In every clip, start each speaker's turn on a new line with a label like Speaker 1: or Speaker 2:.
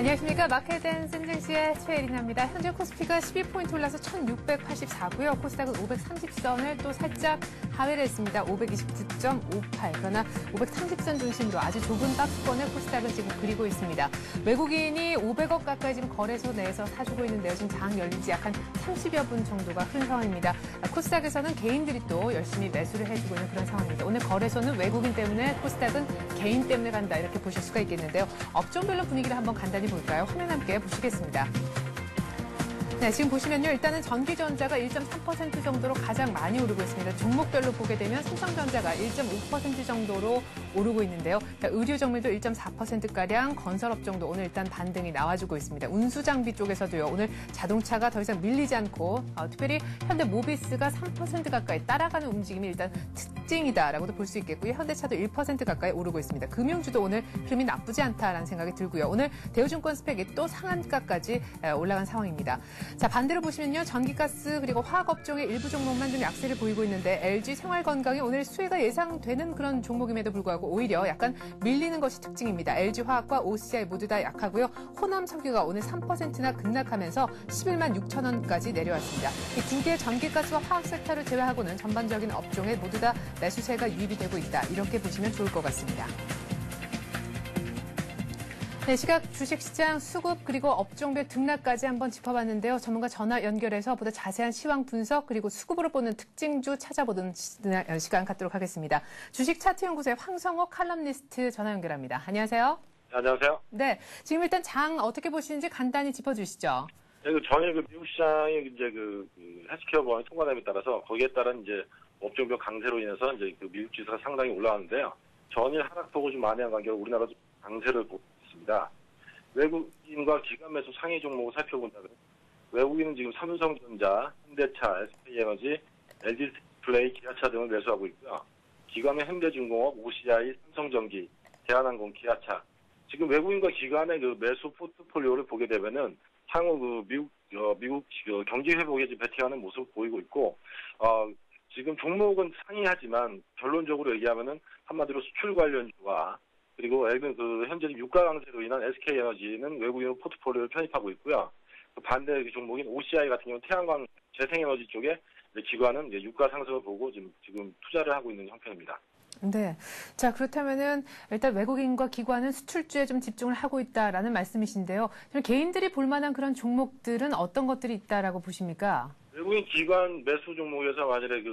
Speaker 1: 안녕하십니까. 마켓앤 센쟁시의 최예린입니다. 현재 코스피가 12포인트 올라서 1684고요. 코스닥은 530선을 또 살짝 하회를 했습니다. 529.58. 그러나 530선 중심으로 아주 좁은 박스권을 코스닥은 지금 그리고 있습니다. 외국인이 500억 가까이 지금 거래소 내에서 사주고 있는데요. 지금 장 열린 지 약 한 30여 분 정도가 흐른 상황입니다. 코스닥에서는 개인들이 또 열심히 매수를 해주고 있는 그런 상황입니다. 오늘 거래소는 외국인 때문에, 코스닥은 개인 때문에 간다, 이렇게 보실 수가 있겠는데요. 업종별로 분위기를 한번 간단히 볼까요? 화면 함께 보시겠습니다. 네, 지금 보시면요. 일단은 전기전자가 1.3% 정도로 가장 많이 오르고 있습니다. 종목별로 보게 되면 삼성전자가 1.5% 정도로 오르고 있는데요. 의료정밀도 1.4%가량, 건설업종도 오늘 일단 반등이 나와주고 있습니다. 운수장비 쪽에서도요. 오늘 자동차가 더 이상 밀리지 않고 특별히 현대모비스가 3% 가까이 따라가는 움직임이 일단 특징이다라고도 볼 수 있겠고요. 현대차도 1% 가까이 오르고 있습니다. 금융주도 오늘 흐름이 나쁘지 않다라는 생각이 들고요. 오늘 대우증권 스펙이 또 상한가까지 올라간 상황입니다. 자, 반대로 보시면요. 전기가스 그리고 화학업종의 일부 종목만 좀 약세를 보이고 있는데, LG 생활건강이 오늘 수혜가 예상되는 그런 종목임에도 불구하고 오히려 약간 밀리는 것이 특징입니다. LG화학과 OCI 모두 다 약하고요. 호남석유가 오늘 3%나 급락하면서 11만 6천 원까지 내려왔습니다. 이 두 개 전기가스와 화학 섹터를 제외하고는 전반적인 업종에 모두 다 매수세가 유입이 되고 있다, 이렇게 보시면 좋을 것 같습니다. 네, 시각 주식시장 수급 그리고 업종별 등락까지 한번 짚어봤는데요. 전문가 전화 연결해서 보다 자세한 시황 분석 그리고 수급으로 보는 특징주 찾아보는 시간 갖도록 하겠습니다. 주식차트연구소의 황성호 칼럼니스트 전화 연결합니다. 안녕하세요.
Speaker 2: 안녕하세요.
Speaker 1: 네, 지금 일단 장 어떻게 보시는지 간단히 짚어주시죠.
Speaker 2: 네, 전일 미국 시장이 이제 헬스케어 보안이 통과됨에 따라서 거기에 따른 이제 업종별 강세로 인해서 이제 미국 지수가 상당히 올라왔는데요. 전일 하락폭을 좀 많이 한 관계로 우리나라도 강세를 보고 있습니다. 외국인과 기관 매수 상위 종목을 살펴본다면 외국인은 지금 삼성전자, 현대차, SK에너지, LG디스플레이, 기아차 등을 매수하고 있고요. 기관은 현대중공업, OCI, 삼성전기, 대한항공, 기아차. 지금 외국인과 기관의 매수 포트폴리오를 보게 되면은 향후 미국 경기 회복에 배팅하는 모습을 보이고 있고, 지금 종목은 상이하지만 결론적으로 얘기하면은 한마디로 수출 관련주와 그리고 현재 유가 강세로 인한 SK에너지는 외국인 포트폴리오를 편입하고 있고요. 반대 종목인 OCI 같은 경우는 태양광 재생에너지 쪽에 기관은 유가 상승을 보고 지금 투자를 하고 있는 형편입니다.
Speaker 1: 네. 자, 그렇다면은 일단 외국인과 기관은 수출주에 좀 집중을 하고 있다라는 말씀이신데요. 개인들이 볼 만한 그런 종목들은 어떤 것들이 있다라고 보십니까?
Speaker 2: 외국인 기관 매수 종목에서 만약에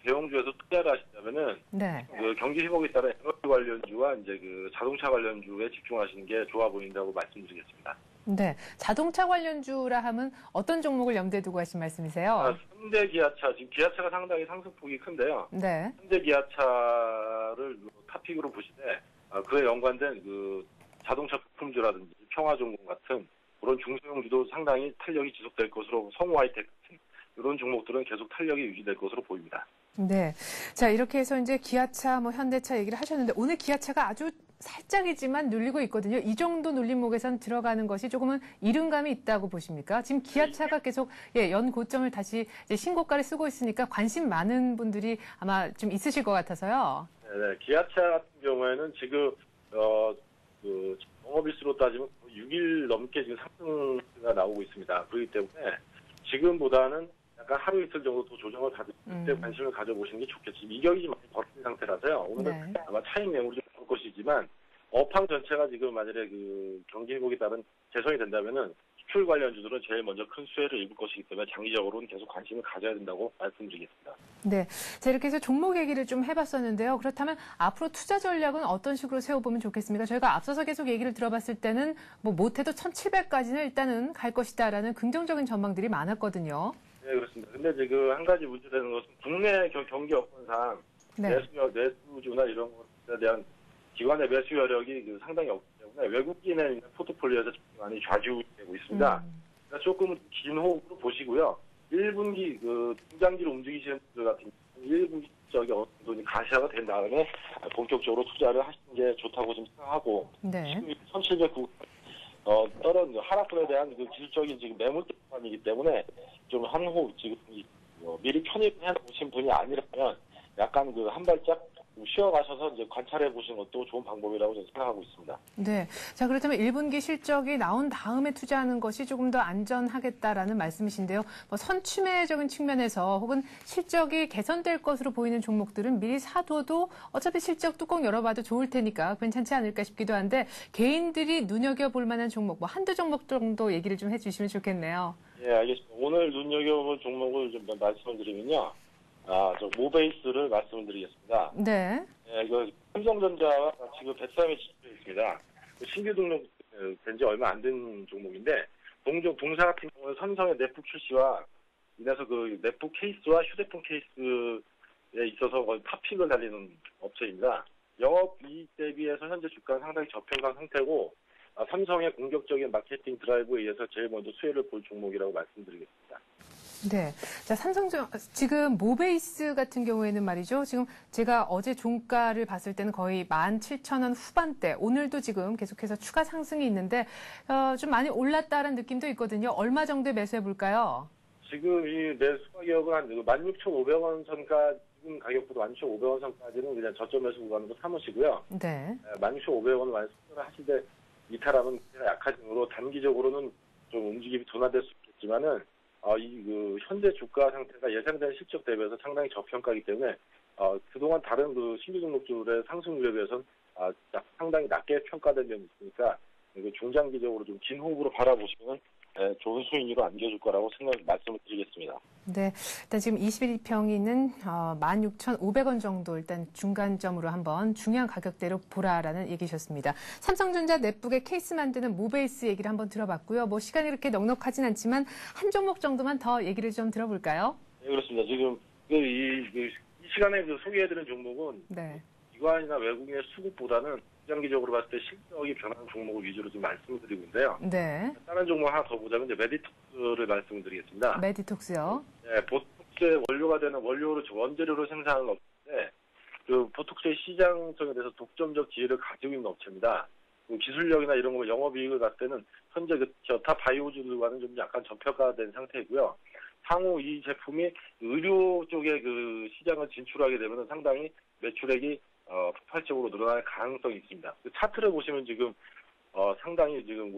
Speaker 2: 대형주에서 투자를 하신다면은
Speaker 1: 네.
Speaker 2: 경기 회복에 따라 에너지 관련주와 이제 자동차 관련주에 집중하시는 게 좋아 보인다고 말씀드리겠습니다.
Speaker 1: 네. 자동차 관련주라 하면 어떤 종목을 염두에 두고 하신 말씀이세요?
Speaker 2: 현대 기아차, 지금 기아차가 상당히 상승폭이 큰데요.
Speaker 1: 네.
Speaker 2: 현대 기아차를 탑픽으로 보시되 그에 연관된 자동차 부품주라든지 평화종공 같은 그런 중소형주도 상당히 탄력이 지속될 것으로, 성우하이텍 같은 이런 종목들은 계속 탄력이 유지될 것으로 보입니다.
Speaker 1: 네. 자, 이렇게 해서 이제 기아차, 현대차 얘기를 하셨는데, 오늘 기아차가 아주 살짝이지만 눌리고 있거든요. 이 정도 눌림목에선 들어가는 것이 조금은 이른감이 있다고 보십니까? 지금 기아차가 계속 연 고점을 다시 이제 신고가를 쓰고 있으니까 관심 많은 분들이 아마 좀 있으실 것 같아서요.
Speaker 2: 네, 기아차 같은 경우에는 지금 영업일수로 따지면 6일 넘게 지금 상승세가 나오고 있습니다. 그렇기 때문에 지금보다는 약간 하루 이틀 정도 더 조정을 받을 때 관심을 가져보시는 게 좋겠죠. 이격이 좀 많이 버틴 상태라서요. 오늘은 아마 차익 매물이 좀 나올 것이지만 업황 전체가 지금 만약에 경기 회복에 따른 개선이 된다면은 수출 관련주들은 제일 먼저 큰 수혜를 입을 것이기 때문에 장기적으로는 계속 관심을 가져야 된다고 말씀드리겠습니다.
Speaker 1: 네. 자, 이렇게 해서 종목 얘기를 좀 해봤었는데요. 그렇다면 앞으로 투자 전략은 어떤 식으로 세워보면 좋겠습니까? 저희가 앞서서 계속 얘기를 들어봤을 때는 못해도 1700까지는 일단은 갈 것이다라는 긍정적인 전망들이 많았거든요.
Speaker 2: 네, 그렇습니다. 근데 지금 한 가지 문제되는 것은 국내 경기 여건상 매수주나 이런 것에 대한 기관의 매수 여력이 상당히 없기 때문에 외국인의 포트폴리오에서 많이 좌지우지되고 있습니다. 그러니까 조금 긴 호흡으로 보시고요. 1분기 중장기로 움직이시는 분들 같은 경우는 1분기 적이 어느 정도 가시화가 된 다음에 본격적으로 투자를 하시는 게 좋다고 좀 생각하고,
Speaker 1: 네.
Speaker 2: 지금 1709 떨어진 하락분에 대한 기술적인 지금 매물대만이기 때문에 좀 한 호흡 지금 미리 편입해 놓으신 분이 아니라면 약간 한 발짝 쉬어가셔서 이제 관찰해 보시는 것도 좋은 방법이라고 저는 생각하고 있습니다.
Speaker 1: 네. 자, 그렇다면 1분기 실적이 나온 다음에 투자하는 것이 조금 더 안전하겠다라는 말씀이신데요. 뭐 선취매적인 측면에서 혹은 실적이 개선될 것으로 보이는 종목들은 미리 사둬도 어차피 실적 뚜껑 열어봐도 좋을 테니까 괜찮지 않을까 싶기도 한데 개인들이 눈여겨볼 만한 종목, 뭐 한두 종목 정도 얘기를 좀 해주시면 좋겠네요.
Speaker 2: 예, 알겠습니다. 오늘 눈여겨볼 종목을 좀 말씀을 드리면요. 저 모베이스를 말씀을 드리겠습니다.
Speaker 1: 네.
Speaker 2: 예, 삼성전자와 지금 베트남에 진출해 있습니다. 신규 등록 된 지 얼마 안 된 종목인데, 동사 같은 경우는 삼성의 넷북 출시와 인해서 그 넷북 케이스와 휴대폰 케이스에 있어서 거의 탑픽을 달리는 업체입니다. 영업이익 대비해서 현재 주가는 상당히 저평가 상태고, 삼성의 공격적인 마케팅 드라이브에 의해서 제일 먼저 수혜를 볼 종목이라고 말씀드리겠습니다.
Speaker 1: 네. 자, 지금 모베이스 같은 경우에는 말이죠. 지금 제가 어제 종가를 봤을 때는 거의 17,000원 후반대. 오늘도 지금 계속해서 추가 상승이 있는데, 좀 많이 올랐다는 느낌도 있거든요. 얼마 정도에 매수해 볼까요?
Speaker 2: 지금 이 매수 가격은 한 16,500원 선까지, 지금 가격보다 16,500원 선까지는 그냥 저점 매수 구간으로 삼으시고요.
Speaker 1: 네.
Speaker 2: 16,500원을 많이 손절을 하시되, 이탈하면 약한 힘으로 단기적으로는 좀 움직임이 둔화될 수 있겠지만은, 현재 주가 상태가 예상된 실적 대비해서 상당히 저평가이기 때문에, 그동안 다른 신규 등록주들의 상승률에 비해서는, 상당히 낮게 평가된 점이 있으니까, 중장기적으로 좀 긴 호흡으로 바라보시면, 좋은 수익률을 안겨줄 거라고 말씀을 드리겠습니다.
Speaker 1: 네. 일단 지금 21평이는 16,500원 정도 일단 중간점으로 한번 중요한 가격대로 보라라는 얘기셨습니다. 삼성전자 넷북의 케이스 만드는 모베이스 얘기를 한번 들어봤고요. 뭐 시간이 그렇게 넉넉하진 않지만 한 종목 정도만 더 얘기를 좀 들어볼까요?
Speaker 2: 네, 그렇습니다. 지금 이 시간에 소개해드린 종목은
Speaker 1: 네.
Speaker 2: 기관이나 외국인의 수급보다는 장기적으로 봤을 때 실적이 변하는 종목을 위주로 좀 말씀을 드리고 있는데요.
Speaker 1: 네.
Speaker 2: 다른 종목 하나 더 보자면 이제 메디톡스를 말씀을 드리겠습니다.
Speaker 1: 메디톡스요.
Speaker 2: 네, 보톡스의 원료가 되는 원료를 원재료로 생산하는 업체인데, 보톡스의 시장성에 대해서 독점적 지위를 가지고 있는 업체입니다. 기술력이나 이런 거 영업이익을 봤을 때는 현재 타 바이오주들과는 좀 약간 저평가된 상태이고요. 향후 이 제품이 의료 쪽의 시장을 진출하게 되면 상당히 매출액이 폭발적으로 늘어날 가능성이 있습니다. 차트를 보시면 지금 상당히 지금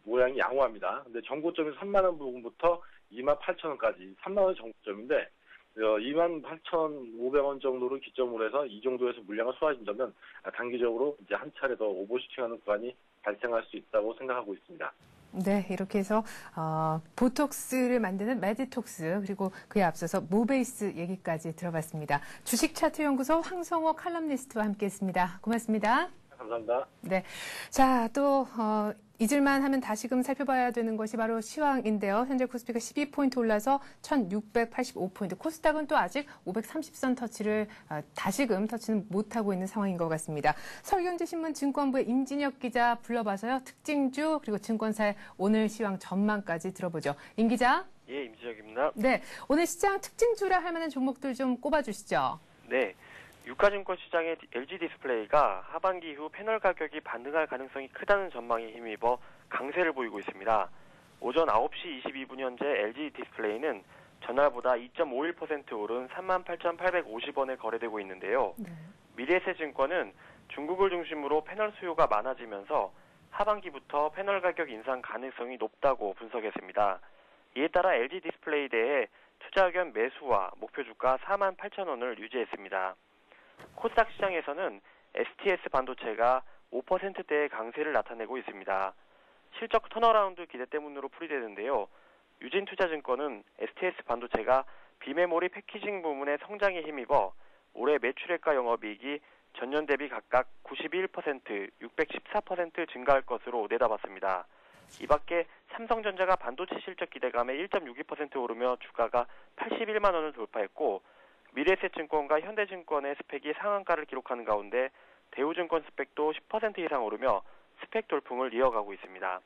Speaker 2: 모양이 양호합니다. 근데 정고점이 3만 원 부분부터 28,000원까지 3만 원 정고점인데 28,500원 정도를 기점으로 해서 이 정도에서 물량을 소화하신다면 단기적으로 이제 한 차례 더 오버슈팅하는 구간이 발생할 수 있다고 생각하고 있습니다.
Speaker 1: 네, 이렇게 해서 보톡스를 만드는 메디톡스 그리고 그에 앞서서 모베이스 얘기까지 들어봤습니다. 주식차트연구소 황성호 칼럼니스트와 함께했습니다. 고맙습니다.
Speaker 2: 감사합니다.
Speaker 1: 네, 자, 또 잊을만 하면 다시금 살펴봐야 되는 것이 바로 시황인데요. 현재 코스피가 12포인트 올라서 1,685포인트. 코스닥은 또 아직 530선 터치를 다시금 터치는 못하고 있는 상황인 것 같습니다. 서울경제신문 증권부의 임진혁 기자 불러봐서요. 특징주 그리고 증권사의 오늘 시황 전망까지 들어보죠. 임 기자.
Speaker 3: 예, 임진혁입니다.
Speaker 1: 네, 오늘 시장 특징주라 할 만한 종목들 좀 꼽아주시죠.
Speaker 3: 네. 유가증권 시장의 LG디스플레이가 하반기 이후 패널 가격이 반등할 가능성이 크다는 전망에 힘입어 강세를 보이고 있습니다. 오전 9시 22분 현재 LG디스플레이는 전날보다 2.51% 오른 38,850원에 거래되고 있는데요.
Speaker 1: 네.
Speaker 3: 미래에셋증권은 중국을 중심으로 패널 수요가 많아지면서 하반기부터 패널 가격 인상 가능성이 높다고 분석했습니다. 이에 따라 LG디스플레이에 대해 투자 의견 매수와 목표 주가 48,000원을 유지했습니다. 코스닥 시장에서는 STS 반도체가 5%대의 강세를 나타내고 있습니다. 실적 턴어라운드 기대 때문으로 풀이되는데요. 유진투자증권은 STS 반도체가 비메모리 패키징 부문의 성장에 힘입어 올해 매출액과 영업이익이 전년 대비 각각 91%, 614% 증가할 것으로 내다봤습니다. 이 밖에 삼성전자가 반도체 실적 기대감에 1.62% 오르며 주가가 81만 원을 돌파했고 미래에셋증권과 현대증권의 스펙이 상한가를 기록하는 가운데 대우증권 스펙도 10% 이상 오르며 스펙 돌풍을 이어가고 있습니다.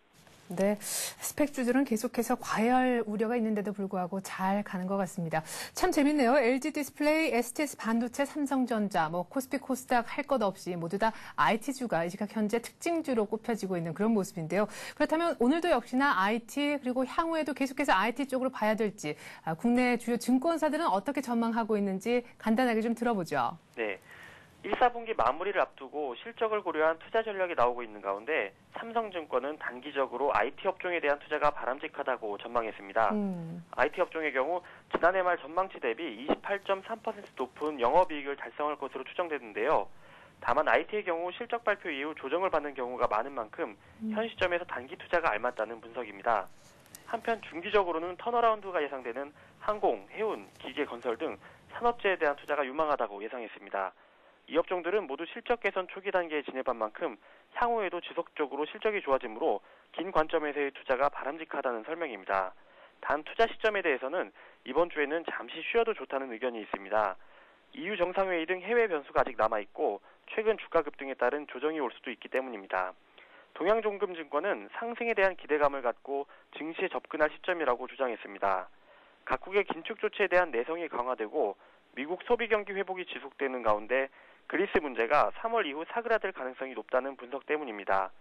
Speaker 1: 네, 스펙주들은 계속해서 과열 우려가 있는데도 불구하고 잘 가는 것 같습니다. 참 재밌네요. LG디스플레이, STS 반도체, 삼성전자, 코스피, 코스닥 할 것 없이 모두 다 IT주가 이 시각 현재 특징주로 꼽혀지고 있는 그런 모습인데요. 그렇다면 오늘도 역시나 IT 그리고 향후에도 계속해서 IT 쪽으로 봐야 될지 국내 주요 증권사들은 어떻게 전망하고 있는지 간단하게 좀 들어보죠.
Speaker 3: 네. 1, 4분기 마무리를 앞두고 실적을 고려한 투자 전략이 나오고 있는 가운데 삼성증권은 단기적으로 IT 업종에 대한 투자가 바람직하다고 전망했습니다. IT 업종의 경우 지난해 말 전망치 대비 28.3% 높은 영업이익을 달성할 것으로 추정되는데요. 다만 IT의 경우 실적 발표 이후 조정을 받는 경우가 많은 만큼 현 시점에서 단기 투자가 알맞다는 분석입니다. 한편 중기적으로는 턴어라운드가 예상되는 항공, 해운, 기계, 건설 등 산업재에 대한 투자가 유망하다고 예상했습니다. 이 업종들은 모두 실적 개선 초기 단계에 진입한 만큼 향후에도 지속적으로 실적이 좋아지므로 긴 관점에서의 투자가 바람직하다는 설명입니다. 단 투자 시점에 대해서는 이번 주에는 잠시 쉬어도 좋다는 의견이 있습니다. EU 정상회의 등 해외 변수가 아직 남아있고 최근 주가 급등에 따른 조정이 올 수도 있기 때문입니다. 동양종금증권은 상승에 대한 기대감을 갖고 증시에 접근할 시점이라고 주장했습니다. 각국의 긴축 조치에 대한 내성이 강화되고 미국 소비 경기 회복이 지속되는 가운데 그리스 문제가 3월 이후 사그라들 가능성이 높다는 분석 때문입니다.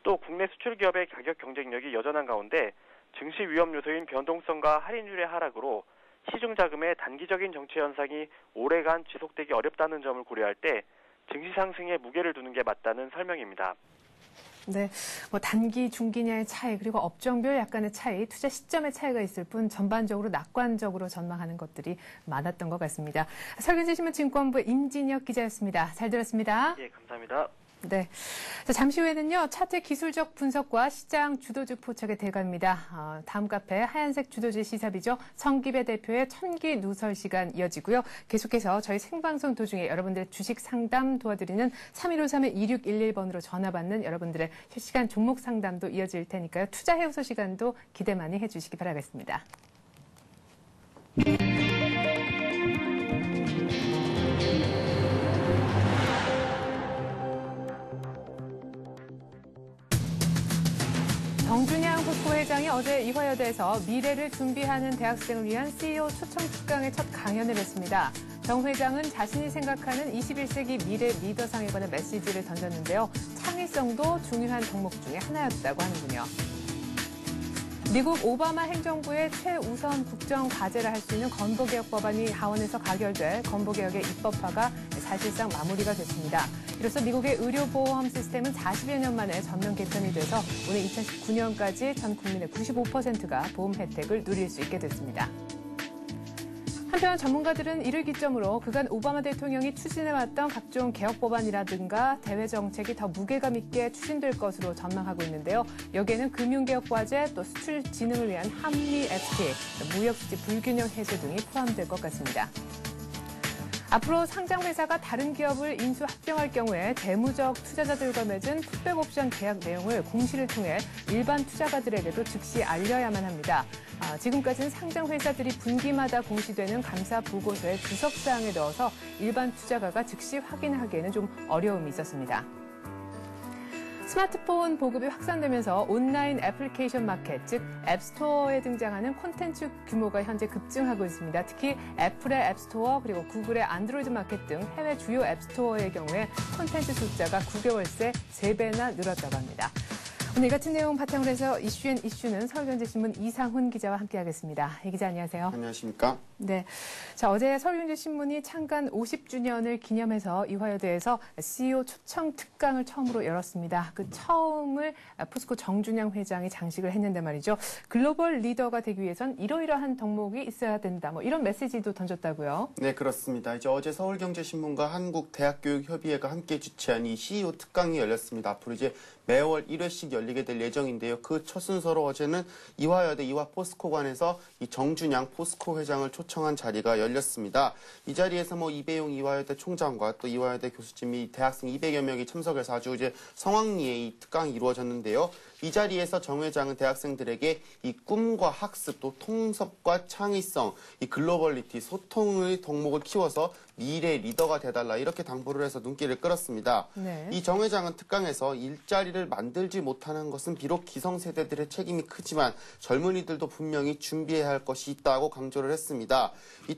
Speaker 3: 또 국내 수출 기업의 가격 경쟁력이 여전한 가운데 증시 위험 요소인 변동성과 할인율의 하락으로 시중 자금의 단기적인 정체 현상이 오래간 지속되기 어렵다는 점을 고려할 때 증시 상승에 무게를 두는 게 맞다는 설명입니다.
Speaker 1: 네, 단기, 중기냐의 차이, 그리고 업종별 약간의 차이, 투자 시점의 차이가 있을 뿐 전반적으로 낙관적으로 전망하는 것들이 많았던 것 같습니다. 설경지신문 증권부의 임진혁 기자였습니다. 잘 들었습니다.
Speaker 3: 예, 감사합니다.
Speaker 1: 네. 자, 잠시 후에는요, 차트 기술적 분석과 시장 주도주 포착에 들어갑니다. 다음 카페 하얀색 주도주 시사비죠. 성기배 대표의 천기 누설 시간 이어지고요. 계속해서 저희 생방송 도중에 여러분들의 주식 상담 도와드리는 3153-2611번으로 전화 받는 여러분들의 실시간 종목 상담도 이어질 테니까요. 투자 해우소 시간도 기대 많이 해주시기 바라겠습니다. 정준양 포스코 회장이 어제 이화여대에서 미래를 준비하는 대학생을 위한 CEO 초청 특강의 첫 강연을 했습니다. 정 회장은 자신이 생각하는 21세기 미래 리더상에 관한 메시지를 던졌는데요. 창의성도 중요한 덕목 중에 하나였다고 하는군요. 미국 오바마 행정부의 최우선 국정 과제라 할 수 있는 건보개혁 법안이 하원에서 가결돼 건보개혁의 입법화가 사실상 마무리가 됐습니다. 이로써 미국의 의료보험 시스템은 40여 년 만에 전면 개편이 돼서 오늘 2019년까지 전 국민의 95%가 보험 혜택을 누릴 수 있게 됐습니다. 한편 전문가들은 이를 기점으로 그간 오바마 대통령이 추진해왔던 각종 개혁 법안이라든가 대외 정책이 더 무게감 있게 추진될 것으로 전망하고 있는데요. 여기에는 금융개혁 과제, 또 수출 진흥을 위한 한미 FTA, 무역수지 불균형 해소 등이 포함될 것 같습니다. 앞으로 상장회사가 다른 기업을 인수 합병할 경우에 대무적 투자자들과 맺은 풋백 옵션 계약 내용을 공시를 통해 일반 투자가들에게도 즉시 알려야만 합니다. 지금까지는 상장회사들이 분기마다 공시되는 감사 보고서에 주석사항에 넣어서 일반 투자가가 즉시 확인하기에는 좀 어려움이 있었습니다. 스마트폰 보급이 확산되면서 온라인 애플리케이션 마켓, 즉 앱스토어에 등장하는 콘텐츠 규모가 현재 급증하고 있습니다. 특히 애플의 앱스토어 그리고 구글의 안드로이드 마켓 등 해외 주요 앱스토어의 경우에 콘텐츠 숫자가 9개월 새 3배나 늘었다고 합니다. 오늘 이 같은 내용 바탕으로 해서 이슈앤 이슈는 서울경제신문 이상훈 기자와 함께하겠습니다. 이 기자 안녕하세요.
Speaker 4: 안녕하십니까?
Speaker 1: 네. 자, 어제 서울경제신문이 창간 50주년을 기념해서 이화여대에서 CEO 초청 특강을 처음으로 열었습니다. 그 처음을 포스코 정준양 회장이 장식을 했는데 말이죠. 글로벌 리더가 되기 위해선 이러이러한 덕목이 있어야 된다. 이런 메시지도 던졌다고요?
Speaker 4: 네, 그렇습니다. 이제 어제 서울경제신문과 한국대학교육협의회가 함께 주최한 이 CEO 특강이 열렸습니다. 앞으로 이제 매월 1회씩 열리게 될 예정인데요. 그 첫 순서로 어제는 이화여대 이화포스코관에서 이 정준양 포스코 회장을 초청한 자리가 열렸습니다. 이 자리에서 이배용 이화여대 총장과 또 이화여대 교수진 및 대학생 200여 명이 참석해서 아주 이제 성황리에 이 특강이 이루어졌는데요. 이 자리에서 정 회장은 대학생들에게 이 꿈과 학습, 또 통섭과 창의성, 이 글로벌리티, 소통의 덕목을 키워서 미래 리더가 돼달라 이렇게 당부를 해서 눈길을 끌었습니다.
Speaker 1: 네.
Speaker 4: 이 정 회장은 특강에서 일자리를 만들지 못하는 하는 것은 비록 기성세대들의 책임이 크지만 젊은이들도 분명히 준비해야 할 것이 있다고 강조를 했습니다.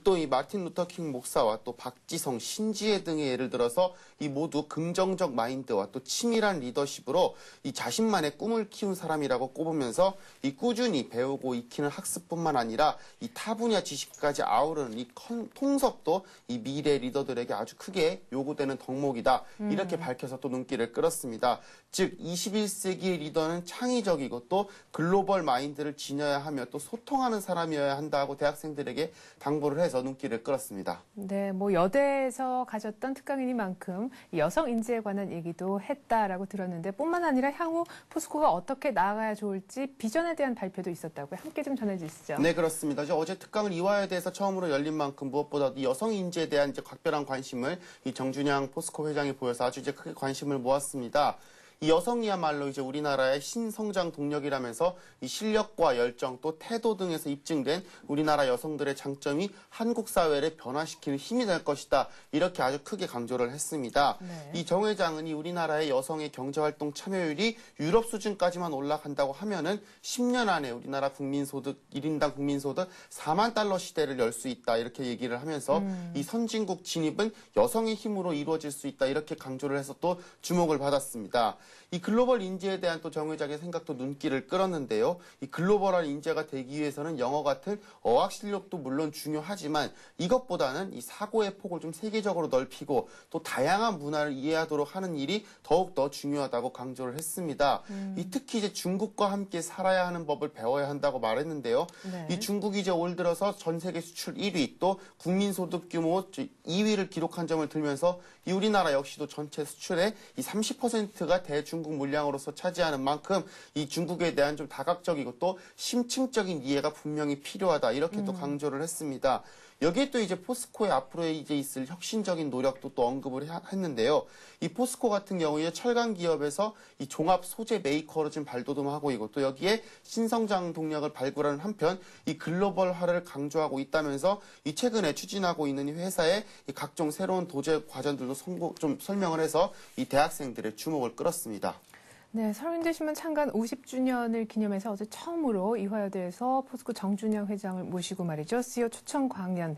Speaker 4: 또 이 마틴 루터킹 목사와 또 박지성, 신지혜 등의 예를 들어서 이 모두 긍정적 마인드와 또 치밀한 리더십으로 이 자신만의 꿈을 키운 사람이라고 꼽으면서 이 꾸준히 배우고 익히는 학습뿐만 아니라 이 타 분야 지식까지 아우르는 이 통섭도 이 미래 리더들에게 아주 크게 요구되는 덕목이다. 이렇게 밝혀서 또 눈길을 끌었습니다. 즉 21세기의 리더는 창의적이고 또 글로벌 마인드를 지녀야 하며 또 소통하는 사람이어야 한다고 대학생들에게 당부를 해서 눈길을 끌었습니다.
Speaker 1: 네, 뭐 여대에서 가졌던 특강이니만큼 여성 인재에 관한 얘기도 했다라고 들었는데 뿐만 아니라 향후 포스코가 어떻게 나아가야 좋을지 비전에 대한 발표도 있었다고요. 함께 좀 전해주시죠.
Speaker 4: 네, 그렇습니다. 어제 특강을 이화여대에서 처음으로 열린 만큼 무엇보다도 여성 인재에 대한 각별한 관심을 이 정준양 포스코 회장이 보여서 아주 크게 관심을 모았습니다. 이 여성이야말로 우리나라의 신성장 동력이라면서 이 실력과 열정 또 태도 등에서 입증된 우리나라 여성들의 장점이 한국 사회를 변화시키는 힘이 될 것이다. 이렇게 아주 크게 강조를 했습니다.
Speaker 1: 네.
Speaker 4: 이 정 회장은 이 우리나라의 여성의 경제활동 참여율이 유럽 수준까지만 올라간다고 하면은 10년 안에 우리나라 국민소득 1인당 국민소득 4만 달러 시대를 열 수 있다. 이렇게 얘기를 하면서 이 선진국 진입은 여성의 힘으로 이루어질 수 있다. 이렇게 강조를 해서 또 주목을 받았습니다. 이 글로벌 인재에 대한 또 정 회장의 생각도 눈길을 끌었는데요. 이 글로벌한 인재가 되기 위해서는 영어 같은 어학 실력도 물론 중요하지만 이것보다는 이 사고의 폭을 좀 세계적으로 넓히고 또 다양한 문화를 이해하도록 하는 일이 더욱더 중요하다고 강조를 했습니다. 이 특히 중국과 함께 살아야 하는 법을 배워야 한다고 말했는데요.
Speaker 1: 네.
Speaker 4: 이 중국이 올 들어서 전 세계 수출 1위 또 국민소득 규모 2위를 기록한 점을 들면서 이 우리나라 역시도 전체 수출의 이 30%가 대중국 물량으로서 차지하는 만큼 이 중국에 대한 좀 다각적이고 또 심층적인 이해가 분명히 필요하다. 이렇게 또 강조를 했습니다. 여기에 또 포스코의 앞으로 있을 혁신적인 노력도 또 언급을 했는데요. 이 포스코 같은 경우에 철강 기업에서 이 종합 소재 메이커로 지금 발돋움하고 있고 또 여기에 신성장 동력을 발굴하는 한편 이 글로벌화를 강조하고 있다면서 이 최근에 추진하고 있는 이 회사의 이 각종 새로운 도제 과정들도 좀 설명을 해서 이 대학생들의 주목을 끌었습니다.
Speaker 1: 네, 서울인재신문 창간 50주년을 기념해서 어제 처음으로 이화여대에서 포스코 정준영 회장을 모시고 말이죠. CEO 초청 강연,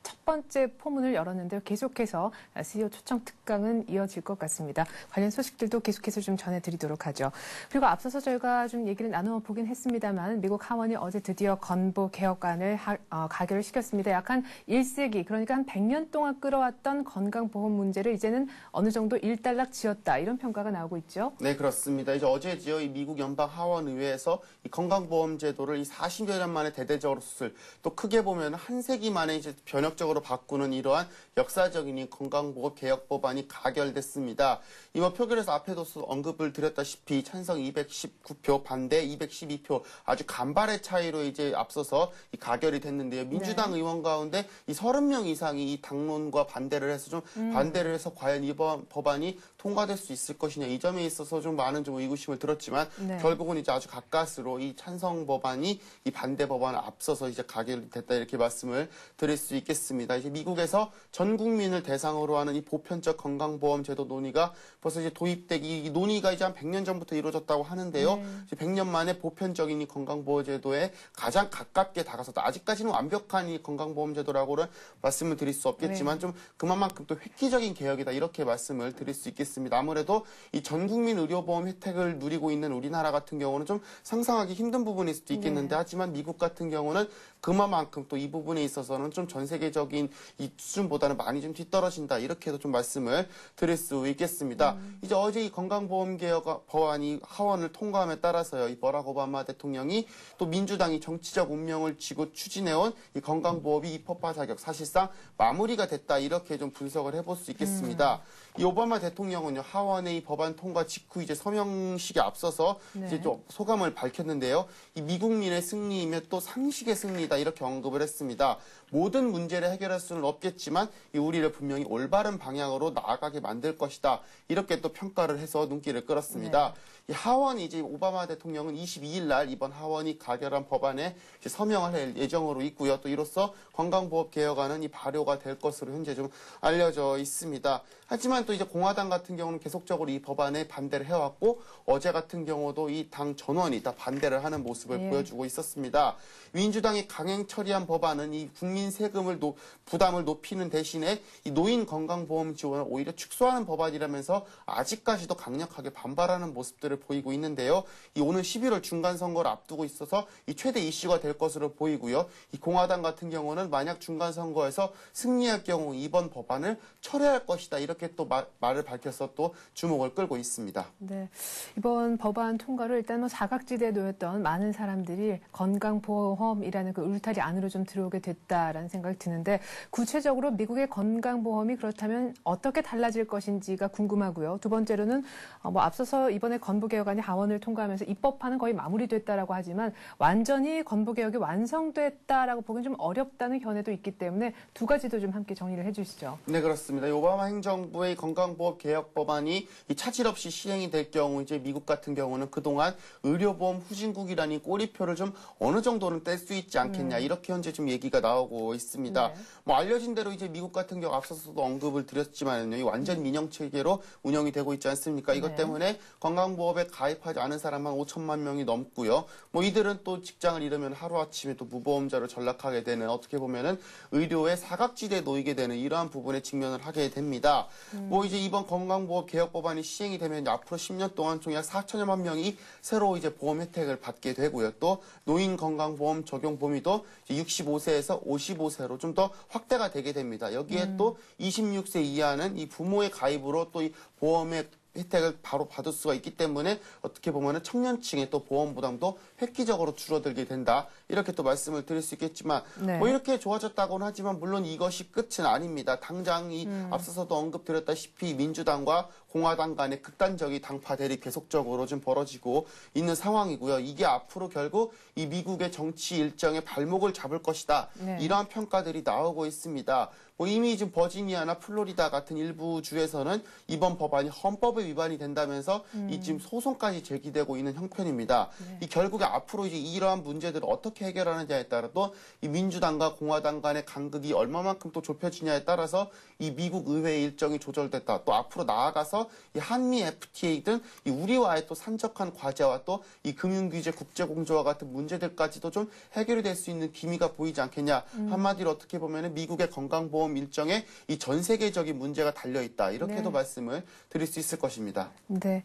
Speaker 1: 첫 번째 포문을 열었는데요. 계속해서 CEO 초청 특강은 이어질 것 같습니다. 관련 소식들도 계속해서 좀 전해드리도록 하죠. 그리고 앞서서 저희가 좀 얘기를 나눠보긴 했습니다만 미국 하원이 어제 드디어 건보 개혁안을 가결을 시켰습니다. 약 한 1세기, 그러니까 한 100년 동안 끌어왔던 건강보험 문제를 이제는 어느 정도 일단락 지었다. 이런 평가가 나오고 있죠.
Speaker 4: 네, 그렇습니다. 어제지요. 이 미국 연방 하원 의회에서 이 건강보험 제도를 이 40여 년 만에 대대적으로 수술, 또 크게 보면 한 세기 만에 변혁적으로 바꾸는 이러한 역사적인 이 건강보험 개혁 법안이 가결됐습니다. 이번 표결에서 앞에도 언급을 드렸다시피 찬성 219표, 반대 212표 아주 간발의 차이로 앞서서 이 가결이 됐는데요. 민주당
Speaker 1: 네.
Speaker 4: 의원 가운데 이 30명 이상이 이 당론과 반대를 해서 반대를 해서 과연 이번 법안이 통과될 수 있을 것이냐 이 점에 있어서 좀 많은 의구심을 들었지만
Speaker 1: 네.
Speaker 4: 결국은 아주 가까스로 이 찬성 법안이 이 반대 법안을 앞서서 가결됐다 이렇게 말씀을 드릴 수 있겠습니다. 미국에서 전 국민을 대상으로 하는 이 보편적 건강보험 제도 논의가 벌써 도입되기 이 논의가 한 100년 전부터 이루어졌다고 하는데요. 100년 만에 보편적인 이 건강보험 제도에 가장 가깝게 다가섰다. 아직까지는 완벽한 이 건강보험 제도라고는 말씀을 드릴 수 없겠지만 좀 그만큼 또 획기적인 개혁이다 이렇게 말씀을 드릴 수 있겠습니다. 아무래도 이 전 국민 의료보험 혜택을 누리고 있는 우리나라 같은 경우는 좀 상상하기 힘든 부분일 수도 있겠는데 하지만 미국 같은 경우는 그만큼 또 이 부분에 있어서는 좀 전 세계적인 이 수준보다는 많이 좀 뒤떨어진다 이렇게도 좀 말씀을 드릴 수 있겠습니다. 어제 이 건강보험 개혁 법안이 하원을 통과함에 따라서요. 이 버락 오바마 대통령이 또 민주당이 정치적 운명을 쥐고 추진해온 이 건강보험이 입법화 자격 사실상 마무리가 됐다 이렇게 좀 분석을 해볼 수 있겠습니다. 이 오바마 대통령은요 하원의 이 법안 통과 직후 서명식에 앞서서 좀 소감을 밝혔는데요. 이 미국민의 승리이며 또 상식의 승리다 이렇게 언급을 했습니다. 모든 문제를 해결할 수는 없겠지만 이 우리를 분명히 올바른 방향으로 나아가게 만들 것이다. 이렇게 또 평가를 해서 눈길을 끌었습니다. 이 하원이 이제 오바마 대통령은 22일 날 이번 하원이 가결한 법안에 이제 서명을 할 예정으로 있고요. 또 이로써 건강보험 개혁안은 이 발효가 될 것으로 현재 좀 알려져 있습니다. 하지만 또 이제 공화당 같은 경우는 계속적으로 이 법안에 반대를 해왔고 어제 같은 경우도 이 당 전원이 다 반대를 하는 모습을 보여주고 있었습니다. 민주당이 강행 처리한 법안은 이 국민 세금을 부담을 높이는 대신에 이 노인 건강보험 지원을 오히려 축소하는 법안이라면서 아직까지도 강력하게 반발하는 모습들을 보이고 있는데요. 이 오는 11월 중간선거를 앞두고 있어서 이 최대 이슈가 될 것으로 보이고요. 이 공화당 같은 경우는 만약 중간선거에서 승리할 경우 이번 법안을 철회할 것이다. 이렇게 또 말을 밝혀서 또 주목을 끌고 있습니다.
Speaker 1: 네, 이번 법안 통과로 일단 뭐 사각지대에 놓였던 많은 사람들이 건강보험이라는 그 울타리 안으로 좀 들어오게 됐다라는 생각이 드는데 구체적으로 미국의 건강보험이 그렇다면 어떻게 달라질 것인지가 궁금하고요. 두 번째로는 뭐 앞서서 이번에 건보개혁안이 하원을 통과하면서 입법화는 거의 마무리됐다라고 하지만 완전히 건보개혁이 완성됐다라고 보기는 좀 어렵다는 견해도 있기 때문에 두 가지도 좀 함께 정리를 해주시죠.
Speaker 4: 네, 그렇습니다. 오바마 행정부의 건강보험 개혁 법안이 차질 없이 시행이 될 경우 이제 미국 같은 경우는 그동안 의료보험 후진국이라는 꼬리표를 좀 어느 정도는 뗄 수 있지 않겠냐 이렇게 현재 좀 얘기가 나오고 있습니다.
Speaker 1: 네.
Speaker 4: 뭐 알려진 대로 이제 미국 같은 경우 앞서서도 언급을 드렸지만요, 이 완전 민영 체계로 운영이 되고 있지 않습니까? 이것
Speaker 1: 네.
Speaker 4: 때문에 건강보험에 가입하지 않은 사람 한 5천만 명이 넘고요. 뭐 이들은 또 직장을 잃으면 하루 아침에 또 무보험자로 전락하게 되는 어떻게 보면은 의료의 사각지대에 놓이게 되는 이러한 부분에 직면을 하게 됩니다. 뭐 이제 이번 건강보험 개혁 법안이 시행이 되면 앞으로 10년 동안 총 약 4천여만 명이 새로 이제 보험 혜택을 받게 되고요. 또 노인 건강보험 적용 범위도 65세에서 55세로 좀 더 확대가 되게 됩니다. 여기에 또 26세 이하는 이 부모의 가입으로 또 이 보험의 혜택을 바로 받을 수가 있기 때문에 어떻게 보면은 청년층의 또 보험 부담도 획기적으로 줄어들게 된다. 이렇게 또 말씀을 드릴 수 있겠지만
Speaker 1: 네.
Speaker 4: 뭐 이렇게 좋아졌다고는 하지만 물론 이것이 끝은 아닙니다. 당장 이 앞서서도 언급드렸다시피 민주당과 공화당 간의 극단적인 당파 대립 계속적으로 좀 벌어지고 있는 상황이고요. 이게 앞으로 결국 이 미국의 정치 일정의 발목을 잡을 것이다.
Speaker 1: 네.
Speaker 4: 이러한 평가들이 나오고 있습니다. 뭐 이미 지금 버지니아나 플로리다 같은 일부 주에서는 이번 법안이 헌법에 위반이 된다면서 이 지금 소송까지 제기되고 있는 형편입니다.
Speaker 1: 네.
Speaker 4: 이 결국에 앞으로 이제 이러한 문제들을 어떻게 해결하느냐에 따라 또 이 민주당과 공화당 간의 간극이 얼마만큼 또 좁혀지냐에 따라서 이 미국 의회의 일정이 조절됐다. 또 앞으로 나아가서 이 한미 FTA 등 이 우리와의 또 산적한 과제와 또 이 금융규제 국제공조와 같은 문제들까지도 좀 해결이 될 수 있는 기미가 보이지 않겠냐. 한마디로 어떻게 보면은 미국의 건강보험 일정에 이 전 세계적인 문제가 달려 있다. 이렇게도
Speaker 1: 네.
Speaker 4: 말씀을 드릴 수 있을 것입니다.
Speaker 1: 네.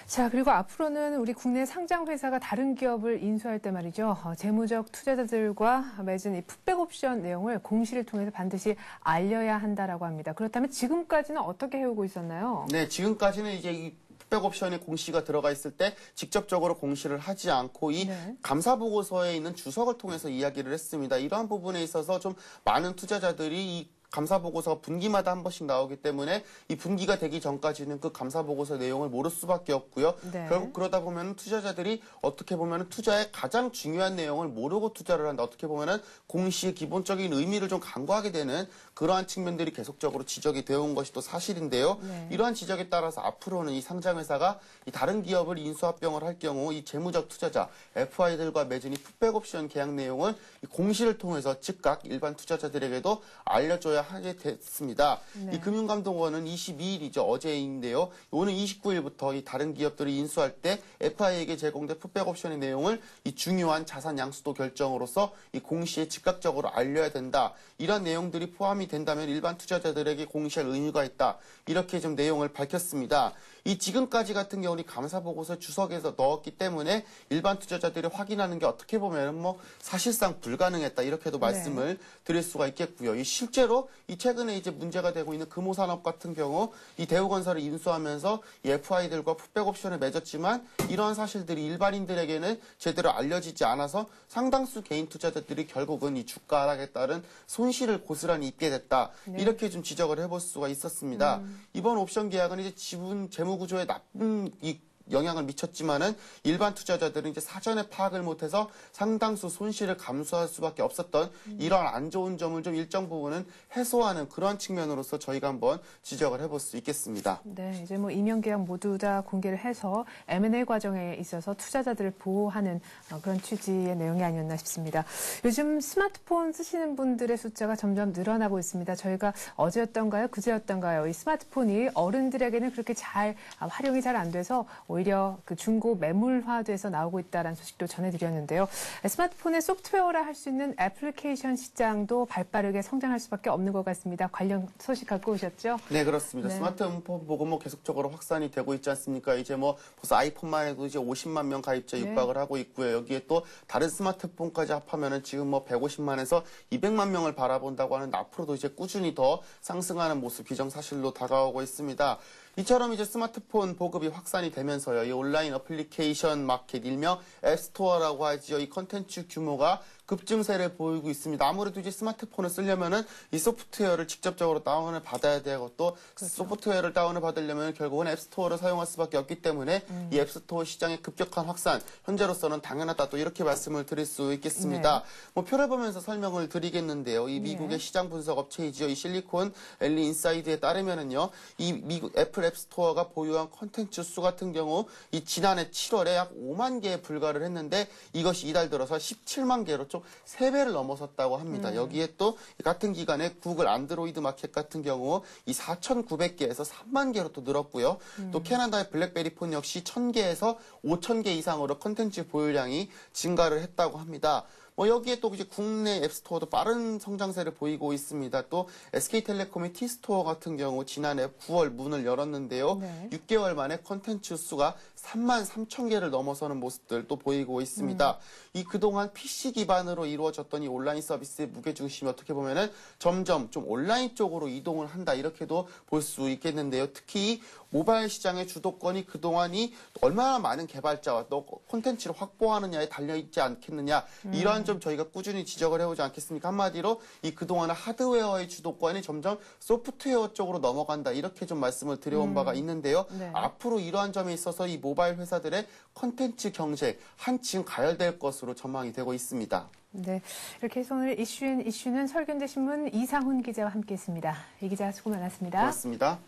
Speaker 1: 자, 그리고 앞으로는 우리 국내 상장 회사가 다른 기업을 인수할 때 말이죠. 재무적 투자자들과 맺은 이 풋백 옵션 내용을 공시를 통해서 반드시 알려야 한다라고 합니다. 그렇다면 지금까지는 어떻게 해오고 있었나요?
Speaker 4: 네, 지금까지는 이제 이 풋백 옵션에 공시가 들어가 있을 때 직접적으로 공시를 하지 않고 이
Speaker 1: 네.
Speaker 4: 감사 보고서에 있는 주석을 통해서 이야기를 했습니다. 이러한 부분에 있어서 좀 많은 투자자들이 이 감사 보고서가 분기마다 한 번씩 나오기 때문에 이 분기가 되기 전까지는 그 감사 보고서 내용을 모를 수밖에 없고요.
Speaker 1: 네.
Speaker 4: 결국 그러다 보면 투자자들이 어떻게 보면 투자의 가장 중요한 내용을 모르고 투자를 한다. 어떻게 보면은 공시의 기본적인 의미를 좀 간과하게 되는 그러한 측면들이 계속적으로 지적이 되어 온 것이 또 사실인데요.
Speaker 1: 네.
Speaker 4: 이러한 지적에 따라서 앞으로는 이 상장회사가 이 다른 기업을 인수합병을 할 경우 이 재무적 투자자 FI들과 맺은 이 풋백 옵션 계약 내용을 이 공시를 통해서 즉각 일반 투자자들에게도 알려줘야 하게 됐습니다.
Speaker 1: 네.
Speaker 4: 이 금융감독원은 22일이죠. 어제인데요. 오는 29일부터 이 다른 기업들이 인수할 때 FI에게 제공된 풋백 옵션의 내용을 이 중요한 자산 양수도 결정으로서 이 공시에 즉각적으로 알려야 된다. 이런 내용들이 포함이 된다면 일반 투자자들에게 공시할 의무가 있다. 이렇게 좀 내용을 밝혔습니다. 이 지금까지 같은 경우는 감사 보고서 주석에서 넣었기 때문에 일반 투자자들이 확인하는 게 어떻게 보면 뭐 사실상 불가능했다. 이렇게도 말씀을 드릴 수가 있겠고요. 이 실제로 이 최근에 이제 문제가 되고 있는 금호산업 같은 경우 이 대우건설을 인수하면서 이 FI들과 풋백 옵션을 맺었지만 이러한 사실들이 일반인들에게는 제대로 알려지지 않아서 상당수 개인 투자자들이 결국은 이 주가 하락에 따른 손실을 고스란히 입게 됐다.
Speaker 1: 네.
Speaker 4: 이렇게 좀 지적을 해볼 수가 있었습니다. 이번 옵션 계약은 이제 지분 재무 구조에 나쁜 이 영향을 미쳤지만은 일반 투자자들은 이제 사전에 파악을 못해서 상당수 손실을 감수할 수밖에 없었던 이런 안 좋은 점을 좀 일정 부분은 해소하는 그런 측면으로서 저희가 한번 지적을 해볼 수 있겠습니다.
Speaker 1: 네, 이제 뭐 임용 계약 모두 다 공개를 해서 M&A 과정에 있어서 투자자들을 보호하는 그런 취지의 내용이 아니었나 싶습니다. 요즘 스마트폰 쓰시는 분들의 숫자가 점점 늘어나고 있습니다. 저희가 어제였던가요? 그제였던가요? 이 스마트폰이 어른들에게는 그렇게 잘 활용이 잘 안 돼서 오히려 그 중고 매물화돼서 나오고 있다는 소식도 전해드렸는데요. 스마트폰의 소프트웨어라 할 수 있는 애플리케이션 시장도 발빠르게 성장할 수밖에 없는 것 같습니다. 관련 소식 갖고 오셨죠?
Speaker 4: 네, 그렇습니다.
Speaker 1: 네.
Speaker 4: 스마트폰 보고 뭐 계속적으로 확산이 되고 있지 않습니까? 이제 뭐 벌써 아이폰만 해도 이제 50만 명 가입자 육박을 하고 있고요. 여기에 또 다른 스마트폰까지 합하면은 지금 뭐 150만에서 200만 명을 바라본다고 하는데 앞으로도 이제 꾸준히 더 상승하는 모습 기정사실로 다가오고 있습니다. 이처럼 이제 스마트폰 보급이 확산이 되면서요. 이 온라인 어플리케이션 마켓 일명 앱스토어라고 하지요. 이 컨텐츠 규모가 급증세를 보이고 있습니다. 아무래도 이제 스마트폰을 쓰려면은 이 소프트웨어를 직접적으로 다운을 받아야 되고 또
Speaker 1: 그렇죠.
Speaker 4: 소프트웨어를 다운을 받으려면 결국은 앱스토어를 사용할 수밖에 없기 때문에 이 앱스토어 시장의 급격한 확산 현재로서는 당연하다 또 이렇게 말씀을 드릴 수 있겠습니다. 뭐 표를 보면서 설명을 드리겠는데요. 이 미국의 시장 분석 업체이지요. 이 실리콘 밸리 인사이드에 따르면은요. 이 미국 애플 앱스토어가 보유한 콘텐츠 수 같은 경우 이 지난해 7월에 약 5만 개에 불과를 했는데 이것이 이달 들어서 17만 개로 좀 3배를 넘어섰다고 합니다. 여기에 또 같은 기간에 구글 안드로이드 마켓 같은 경우 이 4,900개에서 3만 개로 또 늘었고요. 또 캐나다의 블랙베리 폰 역시 1,000개에서 5,000개 이상으로 콘텐츠 보유량이 증가를 했다고 합니다. 뭐 여기에 또 이제 국내 앱스토어도 빠른 성장세를 보이고 있습니다. 또 SK텔레콤의 T스토어 같은 경우 지난해 9월 문을 열었는데요.
Speaker 1: 네.
Speaker 4: 6개월 만에 콘텐츠 수가 3만 3천 개를 넘어서는 모습들 또 보이고 있습니다. 이 그동안 PC 기반으로 이루어졌던 이 온라인 서비스의 무게중심이 어떻게 보면은 점점 좀 온라인 쪽으로 이동을 한다 이렇게도 볼 수 있겠는데요. 특히 모바일 시장의 주도권이 그동안이 얼마나 많은 개발자와 또 콘텐츠를 확보하느냐에 달려있지 않겠느냐 이러한 점 저희가 꾸준히 지적을 해오지 않겠습니까? 한마디로 이 그동안의 하드웨어의 주도권이 점점 소프트웨어 쪽으로 넘어간다 이렇게 좀 말씀을 드려온 바가 있는데요.
Speaker 1: 네.
Speaker 4: 앞으로 이러한 점에 있어서 이 모바일 회사들의 콘텐츠 경쟁 한층 가열될 것으로 전망이 되고 있습니다.
Speaker 1: 네, 이렇게 해서 오늘 이슈는 설경제 신문 이상훈 기자와 함께했습니다. 이 기자 수고 많았습니다.
Speaker 4: 고맙습니다.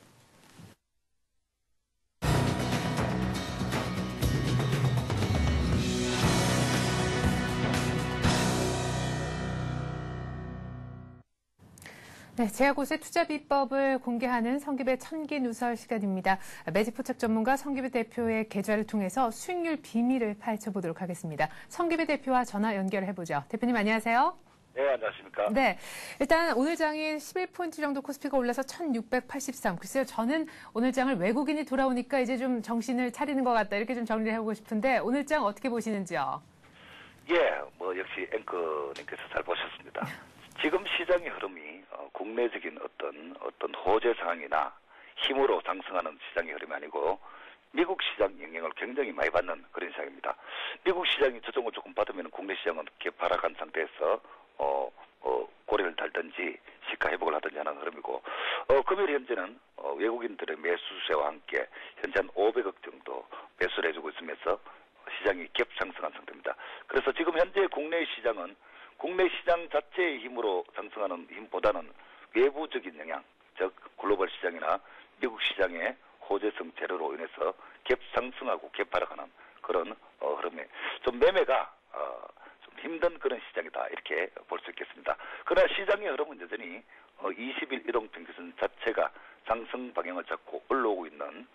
Speaker 1: 네, 제약옷의 투자 비법을 공개하는 성기배 천기 누설 시간입니다. 매직포착 전문가 성기배 대표의 계좌를 통해서 수익률 비밀을 파헤쳐보도록 하겠습니다. 성기배 대표와 전화 연결해보죠. 대표님 안녕하세요.
Speaker 5: 네, 안녕하십니까.
Speaker 1: 네, 일단 오늘 장이 11포인트 정도 코스피가 올라서 1683. 글쎄요, 저는 오늘 장을 외국인이 돌아오니까 이제 좀 정신을 차리는 것 같다. 이렇게 좀 정리를 해보고 싶은데 오늘 장 어떻게 보시는지요?
Speaker 5: 예, 뭐 역시 앵커님께서 잘 보셨습니다. 지금 시장의 흐름이 국내적인 어떤 호재 상황이나 힘으로 상승하는 시장의 흐름이 아니고 미국 시장 영향을 굉장히 많이 받는 그런 시장입니다. 미국 시장이 조정을 조금 받으면 국내 시장은 개파락한 상태에서 고리를 달든지 시가 회복을 하든지 하는 흐름이고 금요일 현재는 외국인들의 매수세와 함께 현재 한 500억 정도 매수를 해주고 있으면서 시장이 갭 상승한 상태입니다. 그래서 지금 현재 국내 시장은 국내 시장 자체의 힘으로 상승하는 힘보다는 외부적인 영향, 즉 글로벌 시장이나 미국 시장의 호재성 재료로 인해서 갭 상승하고 갭 하락하는 그런 흐름에 좀 매매가 좀 힘든 그런 시장이다 이렇게 볼 수 있겠습니다. 그러나 시장의 흐름은 여전히 20일 이동평균선 자체가 상승 방향을 잡고 올라오고 있는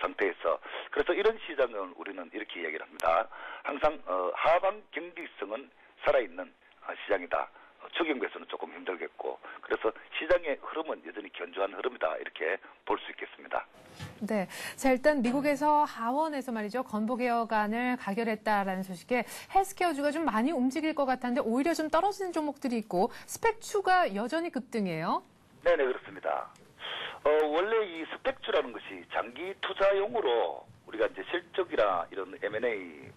Speaker 5: 상태에서 그래서 이런 시장은 우리는 이렇게 이야기를 합니다. 항상 하방 경직성은 살아있는 시장이다. 추경 매수는 조금 힘들겠고 그래서 시장의 흐름은 여전히 견조한 흐름이다 이렇게 볼 수 있겠습니다.
Speaker 1: 네, 자 일단 미국에서 하원에서 말이죠 건보개혁안을 가결했다라는 소식에 헬스케어주가 좀 많이 움직일 것 같았는데 오히려 좀 떨어지는 종목들이 있고 스펙추가 여전히 급등이에요.
Speaker 5: 네네 그렇습니다. 원래 이 스펙주라는 것이 장기 투자용으로 우리가 이제 실적이나 이런 M&A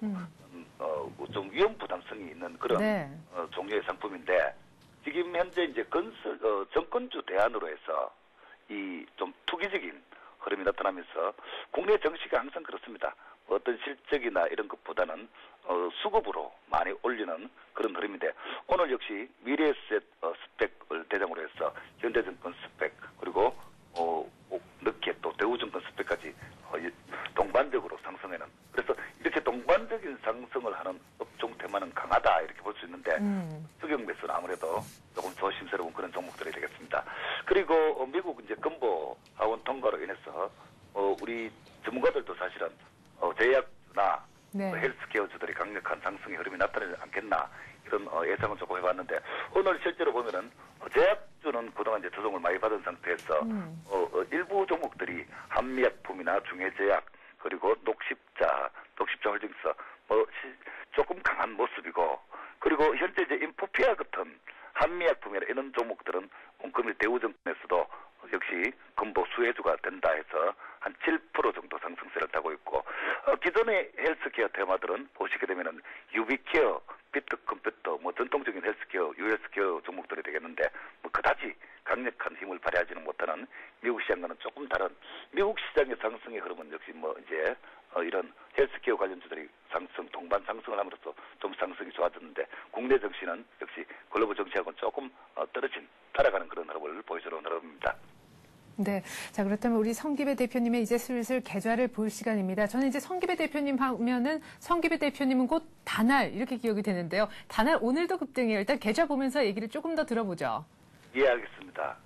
Speaker 5: 좀 위험 부담성이 있는 그런 종류의 상품인데 지금 현재 이제 정권주 대안으로 해서 이 좀 투기적인 흐름이 나타나면서 국내 정시가 항상 그렇습니다. 어떤 실적이나 이런 것보다는 수급으로 많이 올리는 그런 흐름인데 오늘 역시 미래에셋 스펙을 대상으로 해서 현대증권 스펙 그리고 늦게 또 대우증권 스펙까지 동반적으로 상승하는 그래서 이렇게 동반적인 상승을 하는 업종 테마는 강하다 이렇게 볼 수 있는데 수경 매수는 아무래도 조금 조심스러운 그런 종목들이 되겠습니다. 그리고 미국 이제 건보 하원 통과로 인해서 우리 전문가들도 사실은 제약나
Speaker 1: 네.
Speaker 5: 헬스케어주들이 강력한 상승의 흐름이 나타나지 않겠나 이런 예상을 조금 해봤는데 오늘 실제로 보면은 제약주는 그동안 이제 조정을 많이 받은 상태에서 일부 종목들이 한미약품이나 중해제약 그리고 녹십자 홀딩스 조금 강한 모습이고 그리고 현재 이제 인포피아 같은 한미약품이나 이런 종목들은 금일 대우증권에서도 역시 건보 수혜주가 된다 해서 한 7% 정도 상승세를 타고 있고 기존의 헬스케어 테마들은 보시게 되면은 유비케어, 비트컴퓨터, 전통적인 헬스케어, 유헬스케어 종목들이 되겠는데 그다지 강력한 힘을 발휘하지는 못하는 미국 시장과는 조금 다른 미국 시장의 상승의 흐름은 역시 이제 이런 헬스케어 관련주들이 동반 상승을 함으로써 좀 상승이 좋아졌는데 국내 정시는 역시 글로벌 정시하고는 조금 따라가는 그런 흐름을 보여주는 흐름입니다.
Speaker 1: 네. 자, 그렇다면 우리 성기배 대표님의 이제 슬슬 계좌를 볼 시간입니다. 저는 이제 성기배 대표님 하면은 성기배 대표님은 곧 다날 이렇게 기억이 되는데요. 다날 오늘도 급등이에요. 일단 계좌 보면서 얘기를 조금 더 들어보죠.
Speaker 5: 예, 알겠습니다.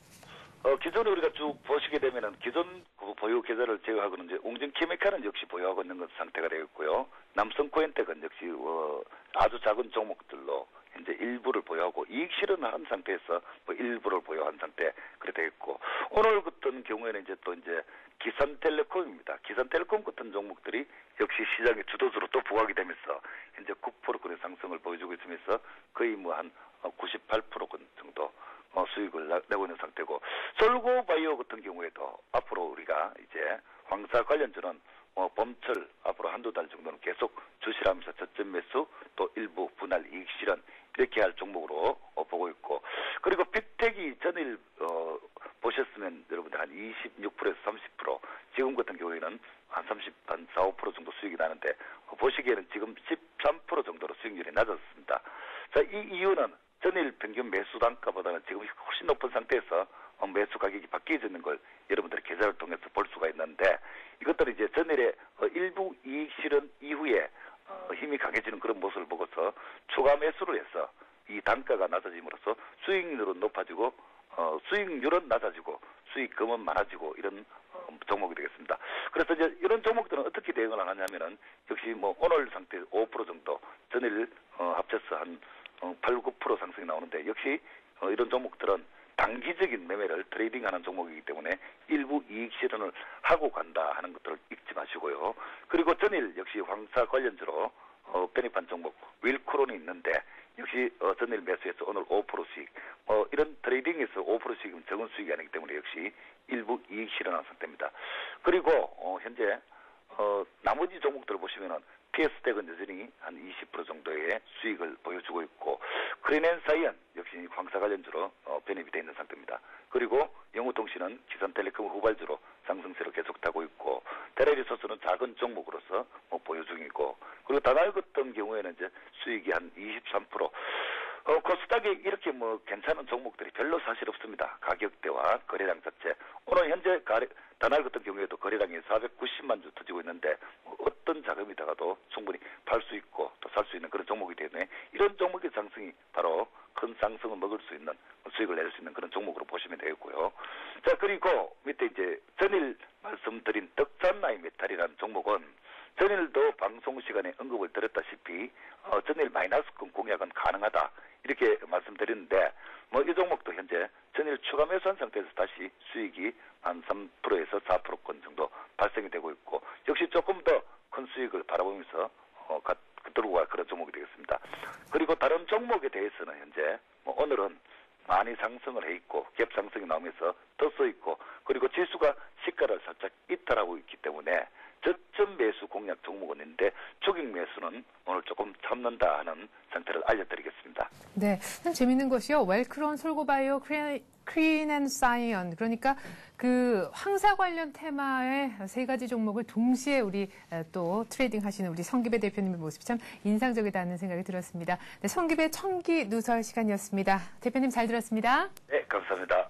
Speaker 5: 기존에 우리가 쭉 보시게 되면은 기존 보유 계좌를 제외하고는 이제 웅진케미칼은 역시 보유하고 있는 것 상태가 되어 있고요. 남성코엔텍은 역시 아주 작은 종목들로 현재 일부를 보유하고 이익 실현한 상태에서 일부를 보유한 상태 그래 되어 있고 오늘 같은 경우에는 이제 또 이제 기산텔레콤입니다. 기산텔레콤 같은 종목들이 역시 시장의 주도주로 또 부각이 되면서 현재 9%권의 상승을 보여주고 있으면서 거의 한 98%권 정도 수익을 내고 있는 상태고 솔고바이오 같은 경우에도 앞으로 우리가 이제 황사 관련주는 봄철 앞으로 한두 달 정도는 계속 주시하면서 저점 매수 또 일부 분할 이익 실현 이렇게 할 종목으로 보고 있고 그리고 빅텍이 전일 보셨으면 여러분들 한 26%에서 30% 지금 같은 경우에는 한 4, 5% 정도 수익이 나는데 보시기에는 지금 13% 정도로 수익률이 낮았습니다. 자, 이 이유는 전일 평균 매수 단가보다는 지금 훨씬 높은 상태에서 매수 가격이 바뀌어지는 걸 여러분들의 계좌를 통해서 볼 수가 있는데 이것들은 이제 전일에 일부 이익 실현 이후에 힘이 강해지는 그런 모습을 보고서 추가 매수를 해서 이 단가가 낮아짐으로써 수익률은 높아지고 수익률은 낮아지고 수익금은 많아지고 이런 종목이 되겠습니다. 그래서 이제 이런 종목들은 어떻게 대응을 하냐면은 역시 오늘 상태 5% 정도 전일 합쳐서 한 8, 9% 상승이 나오는데 역시 이런 종목들은 단기적인 매매를 트레이딩하는 종목이기 때문에 일부 이익 실현을 하고 간다 하는 것들을 잊지 마시고요. 그리고 전일 역시 황사 관련주로 편입한 종목 윌크론이 있는데 역시 전일 매수해서 오늘 5% 수익 이런 트레이딩에서 5% 수익은 적은 수익이 아니기 때문에 역시 일부 이익 실현한 상태입니다. 그리고 현재 나머지 종목들을 보시면은 PS텍은 여전히 한 20% 정도의 수익을 보여주고 있고 크린앤사이언 역시 황사 관련주로 편입이 되어 있는 상태입니다. 그리고 영우통신은 기산텔레콤 후발주로 상승세로 계속 타고 있고 테레리소스는 작은 종목으로서 보유 중이고 그리고 다날 같은 경우에는 이제 수익이 한 23% 코스닥에 이렇게 괜찮은 종목들이 별로 사실 없습니다. 가격대와 거래량 자체. 오늘 현재 다날 같은 경우에도 거래량이 490만 주 터지고 있는데 어떤 자금이다가도 충분히 팔 수 있고 또 살 수 있는 그런 종목이 되네. 이런 종목의 상승이 바로 큰 상승을 먹을 수 있는 수익을 낼 수 있는 그런 종목으로 보시면 되겠고요. 자 그리고 밑에 이제 전일 말씀드린 덕산나이 메탈이라는 종목은 전일도 방송 시간에 언급을 드렸다시피 전일 마이너스권 공략은 가능하다 이렇게 말씀드렸는데 이 종목도 현재 전일 추가 매수한 상태에서 다시 수익이 한 3%에서 4%권 정도 발생이 되고 있고 역시 조금 더 큰 수익을 바라보면서 들고 갈 그런 종목이 되겠습니다. 그리고 다른 종목에 대해서는 현재 오늘은 많이 상승을 해 있고 갭 상승이 나오면서 떴어 있고 그리고 지수가 시가를 살짝 이탈하고 있기 때문에 저점 매수 공략 종목은 있는데 조깅 매수는 오늘 조금 참는다 하는 상태를 알려드리겠습니다.
Speaker 1: 네, 참 재밌는 것이요. 웰크론, 솔고바이오, 크린앤사이언, 그러니까 그 황사 관련 테마의 세 가지 종목을 동시에 우리 또 트레이딩 하시는 우리 성기배 대표님의 모습이 참 인상적이다는 생각이 들었습니다. 네, 성기배 청기 누설 시간이었습니다. 대표님 잘 들었습니다.
Speaker 5: 네, 감사합니다.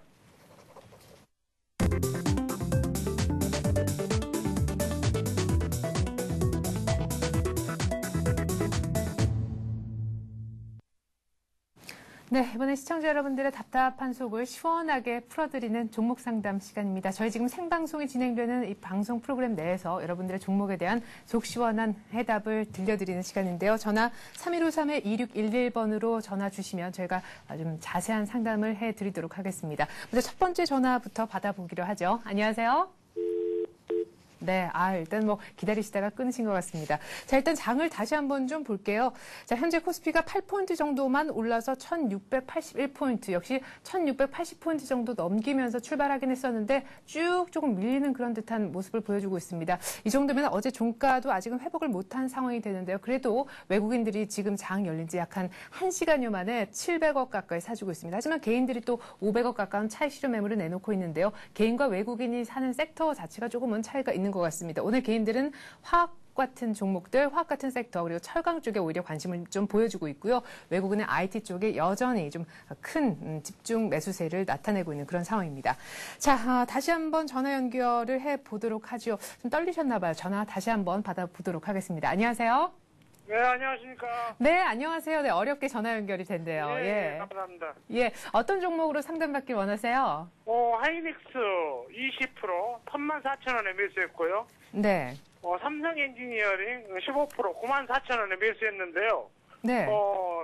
Speaker 1: 네, 이번에 시청자 여러분들의 답답한 속을 시원하게 풀어드리는 종목 상담 시간입니다. 저희 지금 생방송이 진행되는 이 방송 프로그램 내에서 여러분들의 종목에 대한 속 시원한 해답을 들려드리는 시간인데요. 전화 3153-2611번으로 전화 주시면 저희가 좀 자세한 상담을 해드리도록 하겠습니다. 먼저 첫 번째 전화부터 받아보기로 하죠. 안녕하세요. 네, 일단 뭐 기다리시다가 끊으신 것 같습니다. 자, 일단 장을 다시 한번 좀 볼게요. 자, 현재 코스피가 8포인트 정도만 올라서 1681포인트, 역시 1680포인트 정도 넘기면서 출발하긴 했었는데 쭉 조금 밀리는 그런 듯한 모습을 보여주고 있습니다. 이 정도면 어제 종가도 아직은 회복을 못한 상황이 되는데요. 그래도 외국인들이 지금 장 열린 지 약 한 1시간여 만에 700억 가까이 사주고 있습니다. 하지만 개인들이 또 500억 가까운 차익 실현 매물을 내놓고 있는데요. 개인과 외국인이 사는 섹터 자체가 조금은 차이가 있는 것 같습니다. 오늘 개인들은 화학 같은 종목들, 화학 같은 섹터, 그리고 철강 쪽에 오히려 관심을 좀 보여주고 있고요. 외국인은 IT 쪽에 여전히 좀 큰 집중 매수세를 나타내고 있는 그런 상황입니다. 자, 다시 한번 전화 연결을 해보도록 하죠. 좀 떨리셨나 봐요. 전화 다시 한번 받아보도록 하겠습니다. 안녕하세요.
Speaker 6: 네, 안녕하십니까.
Speaker 1: 네, 안녕하세요. 네, 어렵게 전화 연결이 된대요.
Speaker 6: 예, 감사합니다.
Speaker 1: 예, 어떤 종목으로 상담받길 원하세요?
Speaker 6: 하이닉스 20% 34,000원에 매수했고요.
Speaker 1: 네.
Speaker 6: 삼성 엔지니어링 15% 94,000원에 매수했는데요.
Speaker 1: 네.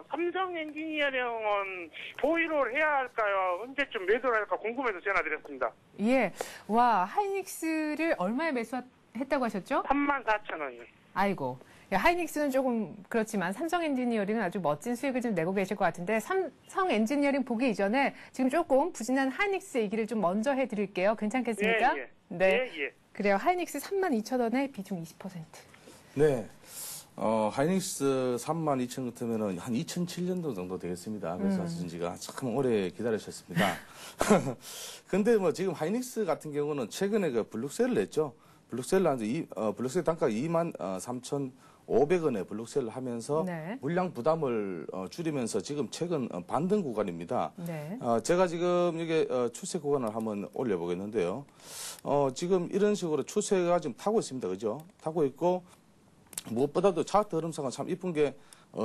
Speaker 6: 삼성 엔지니어링은 보유를 해야 할까요? 언제쯤 매도를 할까 궁금해서 전화드렸습니다.
Speaker 1: 예. 와, 하이닉스를 얼마에 매수했다고 하셨죠?
Speaker 6: 34,000원이요.
Speaker 1: 아이고. 하이닉스는 조금 그렇지만 삼성 엔지니어링은 아주 멋진 수익을 좀 내고 계실 것 같은데 삼성 엔지니어링 보기 이전에 지금 조금 부진한 하이닉스 얘기를 좀 먼저 해드릴게요. 괜찮겠습니까?
Speaker 6: 예.
Speaker 1: 네.
Speaker 6: 예.
Speaker 1: 그래요. 하이닉스 32,000원에 비중 20%.
Speaker 7: 네. 하이닉스 32,000 같으면은 한 2007년도 정도 되겠습니다. 매수하신 지가 참 오래 기다리셨습니다. 근데 뭐 지금 하이닉스 같은 경우는 최근에 그 블록셀을 냈죠. 블록셀을 블록셀 단가가 23,500원에 블록셀을 하면서
Speaker 1: 네.
Speaker 7: 물량 부담을 줄이면서 지금 최근 반등 구간입니다.
Speaker 1: 네.
Speaker 7: 제가 지금 이게 추세 구간을 한번 올려보겠는데요. 지금 이런 식으로 추세가 지금 타고 있습니다. 그죠? 타고 있고 무엇보다도 차트 흐름상은 참 이쁜 게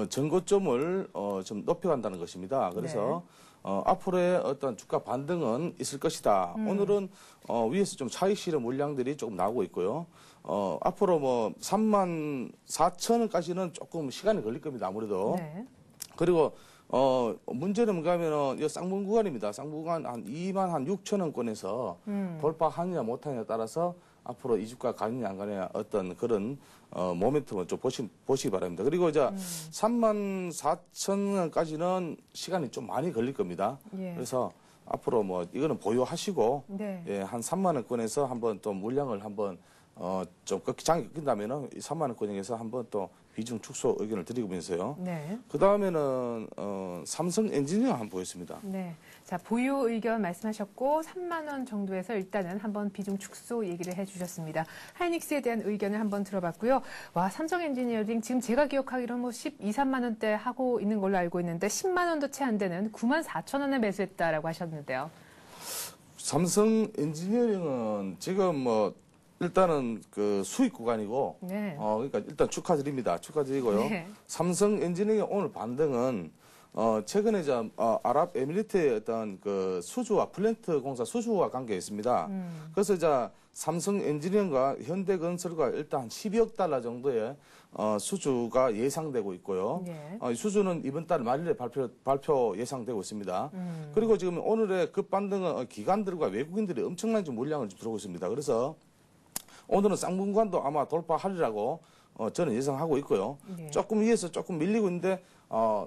Speaker 7: 전고점을 좀 높여간다는 것입니다. 그래서 앞으로의 어떤 주가 반등은 있을 것이다. 오늘은 위에서 좀 차익 실현 물량들이 조금 나오고 있고요. 앞으로 뭐 34,000원까지는 조금 시간이 걸릴 겁니다. 아무래도.
Speaker 1: 네.
Speaker 7: 그리고 문제는 뭔가 하면은 이 쌍문 구간입니다. 쌍문 구간 한 26,000원권에서 돌파하느냐 못하느냐에 따라서 앞으로 이 주가 가느냐 안 가느냐 어떤 그런 모멘텀을 좀 보시기 바랍니다. 그리고 이제 34,000원까지는 시간이 좀 많이 걸릴 겁니다.
Speaker 1: 예.
Speaker 7: 그래서 앞으로 뭐 이거는 보유하시고
Speaker 1: 네.
Speaker 7: 예, 한 3만 원권에서 한번 또 물량을 한번 좀 장이 꺾인다면은 이 3만 원권에서 한번 또 비중 축소 의견을 드리면서요.
Speaker 1: 네.
Speaker 7: 그 다음에는 삼성 엔지니어 한번 보였습니다.
Speaker 1: 네. 자, 보유 의견 말씀하셨고 3만 원 정도에서 일단은 한번 비중 축소 얘기를 해주셨습니다. 하이닉스에 대한 의견을 한번 들어봤고요. 와, 삼성 엔지니어링 지금 제가 기억하기로는 뭐 12, 3만 원대 하고 있는 걸로 알고 있는데 10만 원도 채 안 되는 94,000원에 매수했다라고 하셨는데요.
Speaker 7: 삼성 엔지니어링은 지금 뭐 일단은 그 수익 구간이고,
Speaker 1: 네.
Speaker 7: 그러니까 일단 축하드립니다. 축하드리고요.
Speaker 1: 네.
Speaker 7: 삼성 엔지니어링 오늘 반등은 최근에 아랍에미리트의 어떤 그 수주와 플랜트 공사 수주와 관계가 있습니다. 그래서 이제 삼성 엔지니어링과 현대건설과 일단 12억 달러 정도의 수주가 예상되고 있고요.
Speaker 1: 네.
Speaker 7: 이 수주는 이번 달 말일에 발표 예상되고 있습니다. 그리고 지금 오늘의 급반등은 기관들과 외국인들이 엄청난 물량을 들어오고 있습니다. 그래서 오늘은 쌍문관도 아마 돌파하리라고 저는 예상하고 있고요.
Speaker 1: 네.
Speaker 7: 조금 위에서 조금 밀리고 있는데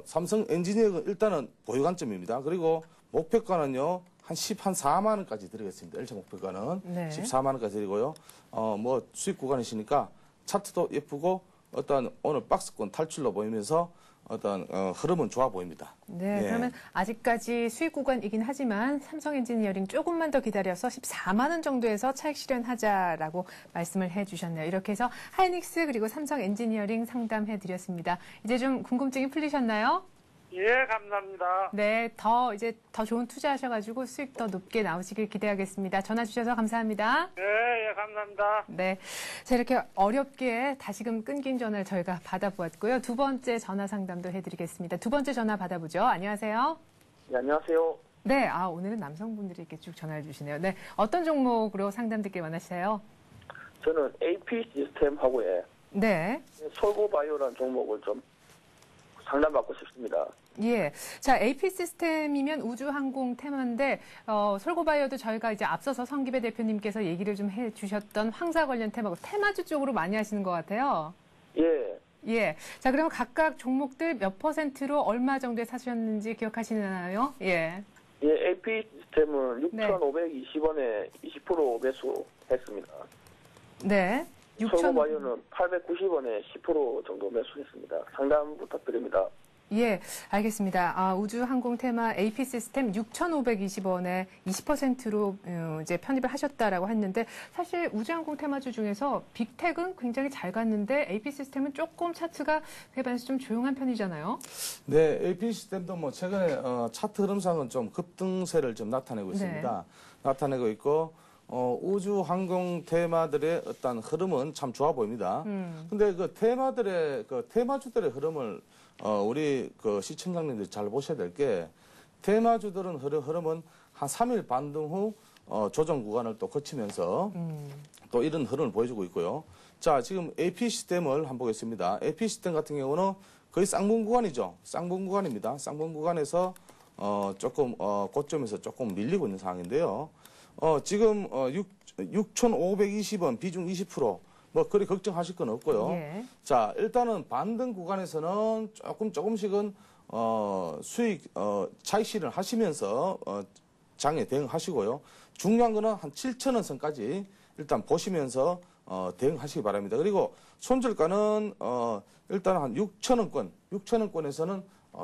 Speaker 7: 삼성 엔지니어링은 일단은 보유 관점입니다. 그리고 목표가는요 한 4만 원까지 드리겠습니다. 1차 목표가는
Speaker 1: 네.
Speaker 7: 14만 원까지 드리고요. 뭐 수익 구간이시니까 차트도 예쁘고 어떤 오늘 박스권 탈출로 보이면서 어떤 흐름은 좋아 보입니다.
Speaker 1: 네,
Speaker 7: 예.
Speaker 1: 그러면 아직까지 수익 구간이긴 하지만 삼성 엔지니어링 조금만 더 기다려서 14만 원 정도에서 차익 실현하자라고 말씀을 해주셨네요. 이렇게 해서 하이닉스 그리고 삼성 엔지니어링 상담해드렸습니다. 이제 좀 궁금증이 풀리셨나요?
Speaker 6: 예, 감사합니다.
Speaker 1: 네, 이제 더 좋은 투자하셔가지고 수익 더 높게 나오시길 기대하겠습니다. 전화 주셔서 감사합니다.
Speaker 6: 예, 감사합니다.
Speaker 1: 네. 자, 이렇게 어렵게 다시금 끊긴 전화를 저희가 받아보았고요. 두 번째 전화 상담도 해드리겠습니다. 두 번째 전화 받아보죠. 안녕하세요.
Speaker 8: 네, 안녕하세요.
Speaker 1: 네, 오늘은 남성분들이 이렇게 쭉 전화를 주시네요. 네, 어떤 종목으로 상담 듣길 원하세요?
Speaker 8: 저는 AP 시스템하고의
Speaker 1: 네.
Speaker 8: 솔고바이오라는 종목을 좀 상담받고 싶습니다.
Speaker 1: 예. 자, AP 시스템이면 우주항공 테마인데, 솔고바이오도 저희가 이제 앞서서 성기배 대표님께서 얘기를 좀 해주셨던 황사 관련 테마고, 테마주 쪽으로 많이 하시는 것 같아요.
Speaker 8: 예.
Speaker 1: 예. 자, 그러면 각각 종목들 몇 %로 얼마 정도에 사셨는지 기억하시나요? 예.
Speaker 8: 예, AP 시스템은
Speaker 1: 네.
Speaker 8: 6,520원에 20% 매수했습니다.
Speaker 1: 네. 6,000.
Speaker 8: 솔고바이오는 890원에 10% 정도 매수했습니다. 상담 부탁드립니다.
Speaker 1: 예, 알겠습니다. 우주항공 테마 AP 시스템 6,520원에 20%로 이제 편입을 하셨다라고 했는데 사실 우주항공 테마주 중에서 빅텍은 굉장히 잘 갔는데 AP 시스템은 조금 차트가 그에 반해서 좀 조용한 편이잖아요.
Speaker 7: 네, AP 시스템도 뭐 최근에 차트 흐름상은 좀 급등세를 좀 나타내고 있습니다. 나타내고 있고 우주 항공 테마들의 어떤 흐름은 참 좋아 보입니다. 근데 그 테마주들의 흐름을 우리 그 시청자님들이 잘 보셔야 될 게 테마주들은 흐름은 한 3일 반등 후 조정 구간을 또 거치면서 또 이런 흐름을 보여주고 있고요. 자, 지금 AP 시스템을 한번 보겠습니다. AP 시스템 같은 경우는 거의 쌍봉 구간이죠. 쌍봉 구간입니다. 쌍봉 구간에서 조금 고점에서 조금 밀리고 있는 상황인데요. 지금 6,520원 비중 20%. 뭐 그리 걱정하실 건 없고요.
Speaker 1: 예.
Speaker 7: 자, 일단은 반등 구간에서는 조금씩은 수익 차익 실현 하시면서 장에 대응하시고요. 중요한 거는 한 7,000원 선까지 일단 보시면서 대응하시기 바랍니다. 그리고 손절가는 일단 한 6,000원권에서는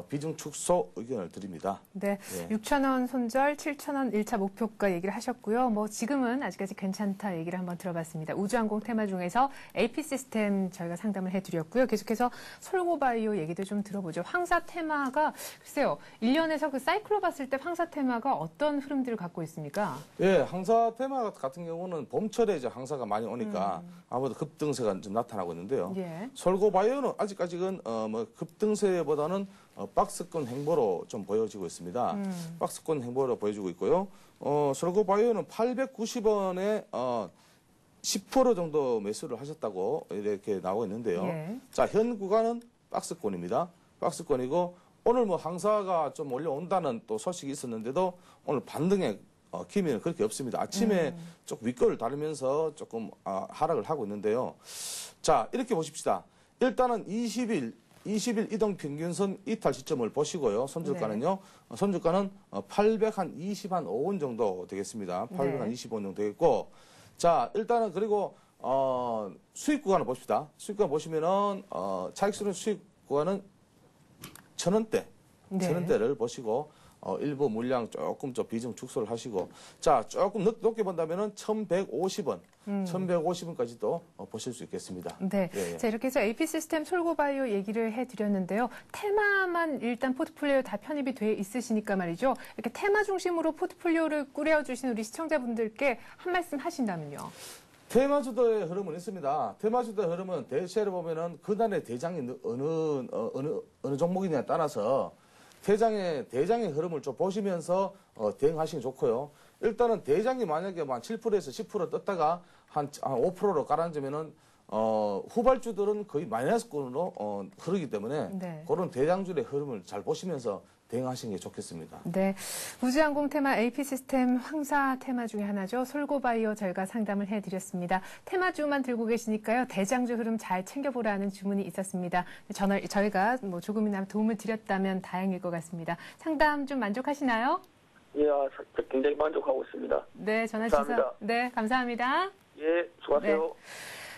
Speaker 7: 비중 축소 의견을 드립니다.
Speaker 1: 네,
Speaker 7: 예.
Speaker 1: 6,000원 손절, 7,000원 1차 목표가 얘기를 하셨고요. 뭐 지금은 아직까지 괜찮다 얘기를 한번 들어봤습니다. 우주항공 테마 중에서 AP 시스템 저희가 상담을 해드렸고요. 계속해서 솔고바이오 얘기도 좀 들어보죠. 황사 테마가 글쎄요, 1년에서 그 사이클로 봤을 때 황사 테마가 어떤 흐름들을 갖고 있습니까?
Speaker 7: 예, 황사 테마 같은 경우는 봄철에 이제 황사가 많이 오니까 아무래도 급등세가 좀 나타나고 있는데요.
Speaker 1: 예.
Speaker 7: 솔고바이오는 아직까지는 뭐 급등세보다는 박스권 행보로 좀 보여지고 있습니다. 박스권 행보로 보여주고 있고요. 솔고바이오는 890원에 10% 정도 매수를 하셨다고 이렇게 나오고 있는데요.
Speaker 1: 예.
Speaker 7: 자, 현 구간은 박스권입니다. 박스권이고 오늘 뭐 항사가 좀 올려온다는 또 소식이 있었는데도 오늘 반등의 기미는 그렇게 없습니다. 아침에 조금 윗거를 다르면서 조금 하락을 하고 있는데요. 자, 이렇게 보십시다. 일단은 20일 이동 평균선 이탈 시점을 보시고요. 손절가는요. 손절가는 825원 정도 되겠습니다. 825원 정도 되겠고. 자, 일단은 그리고 수익 구간을 봅시다. 수익 구간 보시면은 차익 실현 수익 구간은 1,000원대.
Speaker 1: 네.
Speaker 7: 1,000원대를 보시고 일부 물량 조금 비중 축소를 하시고 자, 조금 높게 본다면은 1,150원. 1,150원까지도 보실 수 있겠습니다.
Speaker 1: 네.
Speaker 7: 예.
Speaker 1: 자, 이렇게 해서 AP 시스템 솔고바이오 얘기를 해드렸는데요. 테마만 일단 포트폴리오에 다 편입이 돼 있으시니까 말이죠. 이렇게 테마 중심으로 포트폴리오를 꾸려주신 우리 시청자분들께 한 말씀 하신다면요.
Speaker 7: 테마주들의 흐름은 있습니다. 테마주들의 흐름은 대체로 보면은 그날의 대장이 어느 종목이냐에 따라서 대장의 흐름을 좀 보시면서 대응하시는 게 좋고요. 일단은 대장이 만약에 한 7%에서 10% 떴다가 한 5%로 가라앉으면은 후발주들은 거의 마이너스권으로 흐르기 때문에
Speaker 1: 네.
Speaker 7: 그런 대장주의 흐름을 잘 보시면서 대응하시는 게 좋겠습니다.
Speaker 1: 네. 우주항공 테마 AP 시스템 황사 테마 중에 하나죠. 솔고바이오 저희가 상담을 해드렸습니다. 테마주만 들고 계시니까요. 대장주 흐름 잘 챙겨보라는 주문이 있었습니다. 저희가 뭐 조금이나마 도움을 드렸다면 다행일 것 같습니다. 상담 좀 만족하시나요?
Speaker 8: 예, 굉장히 만족하고 있습니다.
Speaker 1: 네, 전화
Speaker 8: 감사합니다.
Speaker 1: 주셔서 네, 감사합니다.
Speaker 8: 예, 수고하세요.
Speaker 1: 네.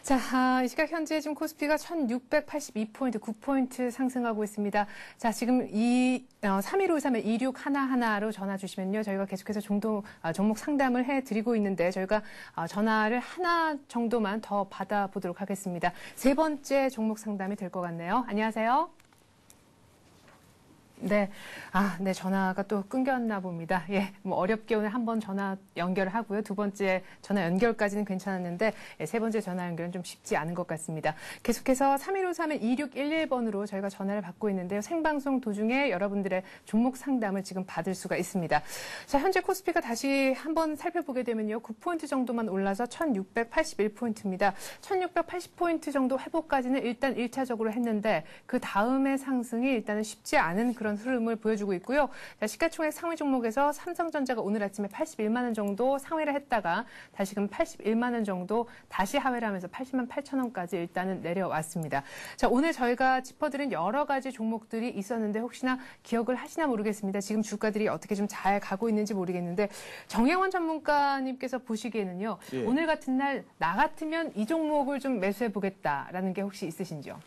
Speaker 1: 자, 이 시각 현재 지금 코스피가 1682포인트, 9포인트 상승하고 있습니다. 자, 지금 3153에 2611로 전화 주시면요. 저희가 계속해서 종목 상담을 해드리고 있는데 저희가 전화를 하나 정도만 더 받아보도록 하겠습니다. 세 번째 종목 상담이 될 것 같네요. 안녕하세요. 네. 네, 전화가 또 끊겼나 봅니다. 예, 뭐 어렵게 오늘 한번 전화 연결을 하고요. 두 번째 전화 연결까지는 괜찮았는데, 세 번째 전화 연결은 좀 쉽지 않은 것 같습니다. 계속해서 3153에 2611번으로 저희가 전화를 받고 있는데요. 생방송 도중에 여러분들의 종목 상담을 지금 받을 수가 있습니다. 자, 현재 코스피가 다시 한번 살펴보게 되면요. 9포인트 정도만 올라서 1681포인트입니다. 1680포인트 정도 회복까지는 일단 1차적으로 했는데, 그 다음의 상승이 일단은 쉽지 않은 그런 흐름을 보여주고 있고요. 자, 시가총액 상위 종목에서 삼성전자가 오늘 아침에 81만 원 정도 상회를 했다가 다시금 81만 원 정도 다시 하회를 하면서 80만 8천 원까지 일단은 내려왔습니다. 자, 오늘 저희가 짚어드린 여러 가지 종목들이 있었는데 혹시나 기억을 하시나 모르겠습니다. 지금 주가들이 어떻게 좀 잘 가고 있는지 모르겠는데 정영원 전문가님께서 보시기에는요.
Speaker 7: 예.
Speaker 1: 오늘 같은 날 나 같으면 이 종목을 좀 매수해 보겠다라는 게 혹시 있으신지요?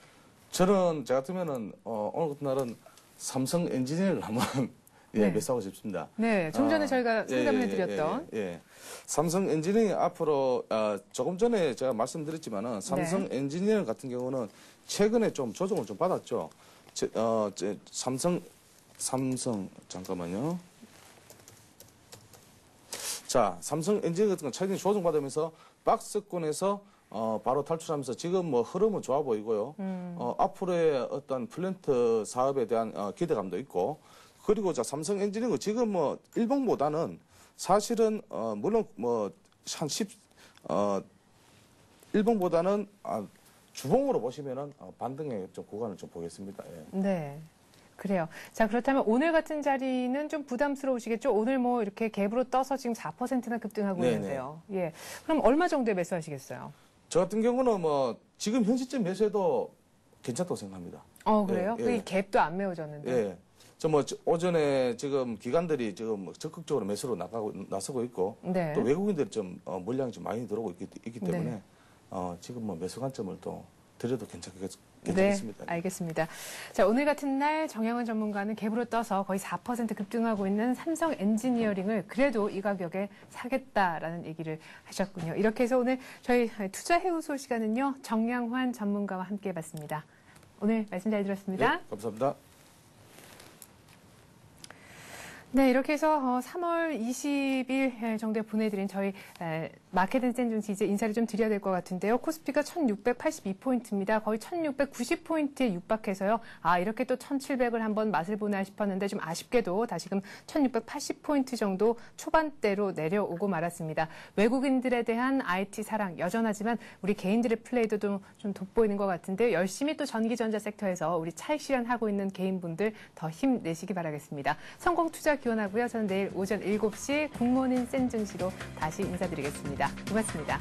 Speaker 7: 저는 저 같으면은 오늘 같은 날은 삼성 엔지니어를 한번
Speaker 1: 네.
Speaker 7: 매수하고 싶습니다.
Speaker 1: 네, 좀 전에 저희가 상담을 해드렸던.
Speaker 7: 삼성 엔지니어 앞으로 조금 전에 제가 말씀드렸지만은 삼성 엔지니어 같은 경우는 최근에 좀 조정을 좀 받았죠. 삼성 잠깐만요. 자, 삼성 엔지니어 같은 건 최근에 조정받으면서 박스권에서 바로 탈출하면서 지금 뭐 흐름은 좋아 보이고요. 앞으로의 어떤 플랜트 사업에 대한 기대감도 있고, 그리고 자, 삼성 엔지니어 지금 뭐 일봉보다는 사실은 물론 뭐 한 일봉보다는 주봉으로 보시면은 반등의 좀 구간을 좀 보겠습니다. 예.
Speaker 1: 네. 그래요. 자, 그렇다면 오늘 같은 자리는 좀 부담스러우시겠죠? 오늘 뭐 이렇게 갭으로 떠서 지금 4%나 급등하고
Speaker 7: 네네.
Speaker 1: 있는데요. 예. 그럼 얼마 정도에 매수하시겠어요?
Speaker 7: 저 같은 경우는 뭐 지금 현 시점 매수해도 괜찮다고 생각합니다.
Speaker 1: 그래요?
Speaker 7: 예,
Speaker 1: 그 갭도 안 메워졌는데.
Speaker 7: 예. 저 뭐 오전에 지금 기관들이 지금 적극적으로 매수로 나서고 있고
Speaker 1: 네.
Speaker 7: 또 외국인들이 좀 물량이 좀 많이 들어오고 있기 때문에
Speaker 1: 네.
Speaker 7: 지금 뭐 매수 관점을 또 드려도
Speaker 1: 네,
Speaker 7: 괜찮습니다.
Speaker 1: 알겠습니다. 자, 오늘 같은 날 정영원 전문가는 갭으로 떠서 거의 4% 급등하고 있는 삼성 엔지니어링을 그래도 이 가격에 사겠다라는 얘기를 하셨군요. 이렇게 해서 오늘 저희 투자 해우소 시간은요. 정양환 전문가와 함께 해봤습니다. 오늘 말씀 잘 들었습니다.
Speaker 7: 네, 감사합니다.
Speaker 1: 네, 이렇게 해서 3월 20일 정도에 보내드린 저희 마켓앤 센중시 이제 인사를 좀 드려야 될 것 같은데요. 코스피가 1682포인트입니다. 거의 1690포인트에 육박해서요. 이렇게 또 1700을 한번 맛을 보나 싶었는데 좀 아쉽게도 다시금 1680포인트 정도 초반대로 내려오고 말았습니다. 외국인들에 대한 IT 사랑 여전하지만 우리 개인들의 플레이도 좀 돋보이는 것 같은데요. 열심히 또 전기전자 섹터에서 우리 차익 실현하고 있는 개인분들 더 힘내시기 바라겠습니다. 성공 투자 기원하고요. 저는 내일 오전 7시 굿모닝 센 증시로 다시 인사드리겠습니다. 고맙습니다.